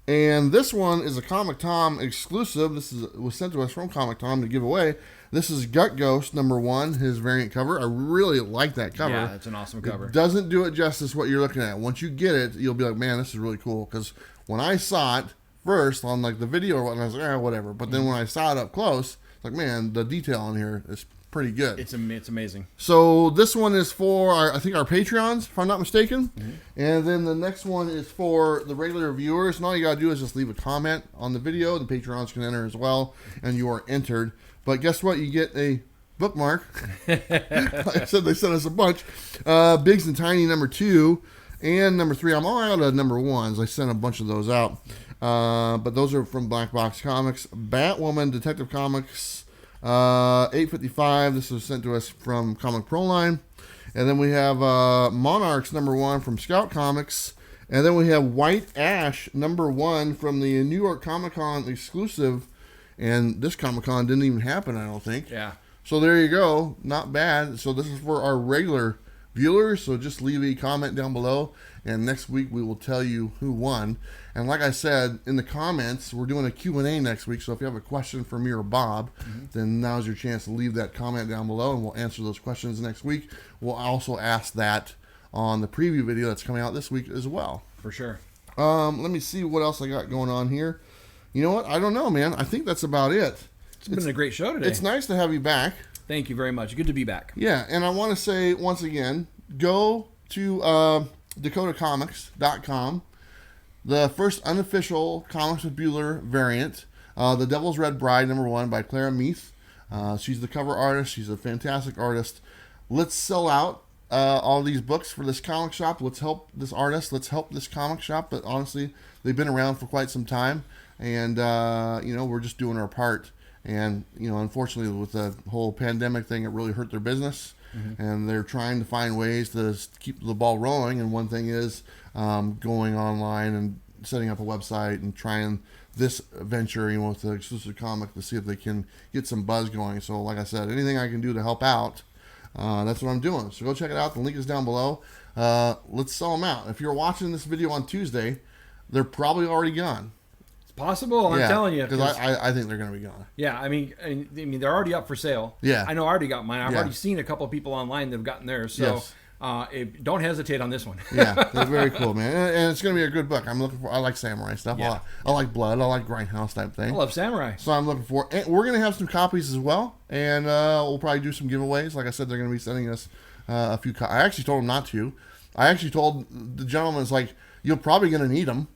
And this one is a Comic Tom exclusive. Was sent to us from Comic Tom to give away. This is Gut Ghost #1, his variant cover. I really like that cover. Yeah, it's an awesome cover. It doesn't do it justice what you're looking at. Once you get it, you'll be like, man, this is really cool. Because when I saw it first on like the video or whatnot, I was like, whatever. But then when I saw it up close, it's like, man, the detail in here is pretty good. It's amazing. So this one is for I think our Patreons, if I'm not mistaken. And then the next one is for the regular viewers. And all you gotta do is just leave a comment on the video. The Patreons can enter as well, and you are entered. But guess what? You get a bookmark. Like I said, they sent us a bunch. Bigs and Tiny #2 and #3. I'm all out of #1s. I sent a bunch of those out. But those are from Blackbox Comics. Batwoman Detective Comics. 855. This was sent to us from Comic Pro Line. And then we have Monarchs #1 from Scout Comics. And then we have White Ash #1 from the New York Comic Con exclusive. And this Comic Con didn't even happen, I don't think. Yeah. So there you go. Not bad. So this is for our regular viewers. So just leave a comment down below. And next week we will tell you who won. And like I said, in the comments, we're doing a Q&A next week. So if you have a question for me or Bob, then now's your chance to leave that comment down below, and we'll answer those questions next week. We'll also ask that on the preview video that's coming out this week as well. For sure. Let me see what else I got going on here. You know what? I don't know, man. I think that's about it. It's been a great show today. It's nice to have you back. Thank you very much. Good to be back. Yeah, and I want to say once again, go to DakotaComics.com. The first unofficial Comics with Bueller variant, The Devil's Red Bride #1 by Clara Meath. She's the cover artist. She's a fantastic artist. Let's sell out all these books for this comic shop. Let's help this artist. Let's help this comic shop. But honestly, they've been around for quite some time, and we're just doing our part. And unfortunately, with the whole pandemic thing, it really hurt their business. And they're trying to find ways to keep the ball rolling. And one thing is going online and setting up a website and trying this venture, with the exclusive comic to see if they can get some buzz going. So like I said, anything I can do to help out, that's what I'm doing. So go check it out. The link is down below. Let's sell them out. If you're watching this video on Tuesday, they're probably already gone. Possible, I'm telling you. Because I think they're going to be gone. Yeah, I mean, they're already up for sale. Yeah. I know I already got mine. I've already seen a couple of people online that have gotten theirs. So don't hesitate on this one. Yeah, they're very cool, man. And it's going to be a good book. I like samurai stuff. Yeah. I like blood. I like grindhouse type thing. I love samurai. So I'm looking for, and we're going to have some copies as well. And we'll probably do some giveaways. Like I said, they're going to be sending us a few I actually told them not to. I actually told the gentleman, it's like, you're probably going to need them.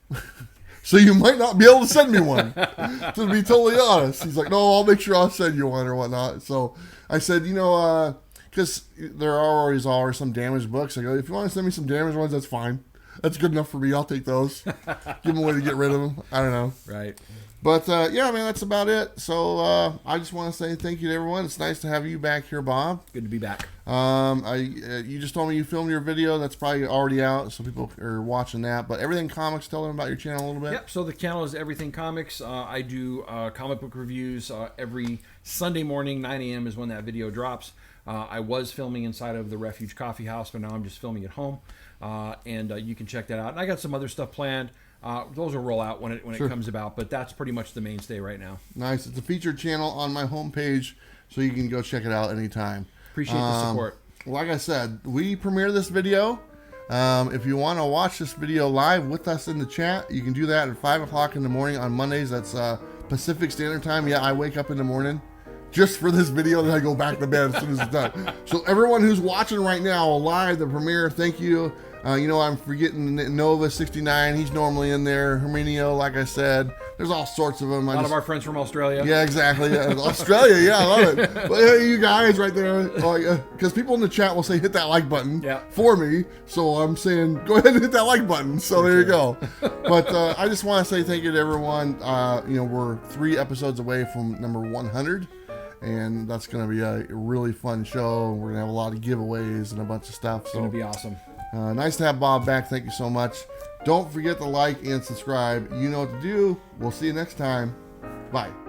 So you might not be able to send me one, to be totally honest. He's like, no, I'll make sure I'll send you one or whatnot. So I said, because there always are some damaged books. I go, if you want to send me some damaged ones, that's fine. That's good enough for me. I'll take those. Give them away to get rid of them. I don't know. Right. But, yeah, man, that's about it. So I just want to say thank you to everyone. It's nice to have you back here, Bob. Good to be back. You just told me you filmed your video. That's probably already out, so people are watching that. But Everything Comics, tell them about your channel a little bit. Yep, so the channel is Everything Comics. I do comic book reviews every Sunday morning. 9 a.m. is when that video drops. I was filming inside of the Refuge Coffee House, but now I'm just filming at home. And you can check that out. And I got some other stuff planned. Those will roll out when it comes about, but that's pretty much the mainstay right now. Nice. It's a featured channel on my homepage, so you can go check it out anytime. Appreciate the support. Like I said, we premiere this video. If you want to watch this video live with us in the chat, you can do that at 5 o'clock in the morning on Mondays. That's Pacific Standard Time. Yeah, I wake up in the morning just for this video, then I go back to bed as soon as it's done. So everyone who's watching right now live, the premiere, thank you. I'm forgetting Nova 69. He's normally in there. Herminio, like I said. There's all sorts of them. A lot of our friends from Australia. Yeah, exactly. Yeah. Australia, yeah, I love it. But hey, you guys right there, because people in the chat will say hit that like button for me. So I'm saying go ahead and hit that like button. So there you go. But I just want to say thank you to everyone. We're 3 episodes away from number 100. And that's going to be a really fun show. We're going to have a lot of giveaways and a bunch of stuff. It's going to be awesome. Nice to have Bob back. Thank you so much. Don't forget to like and subscribe. You know what to do. We'll see you next time. Bye.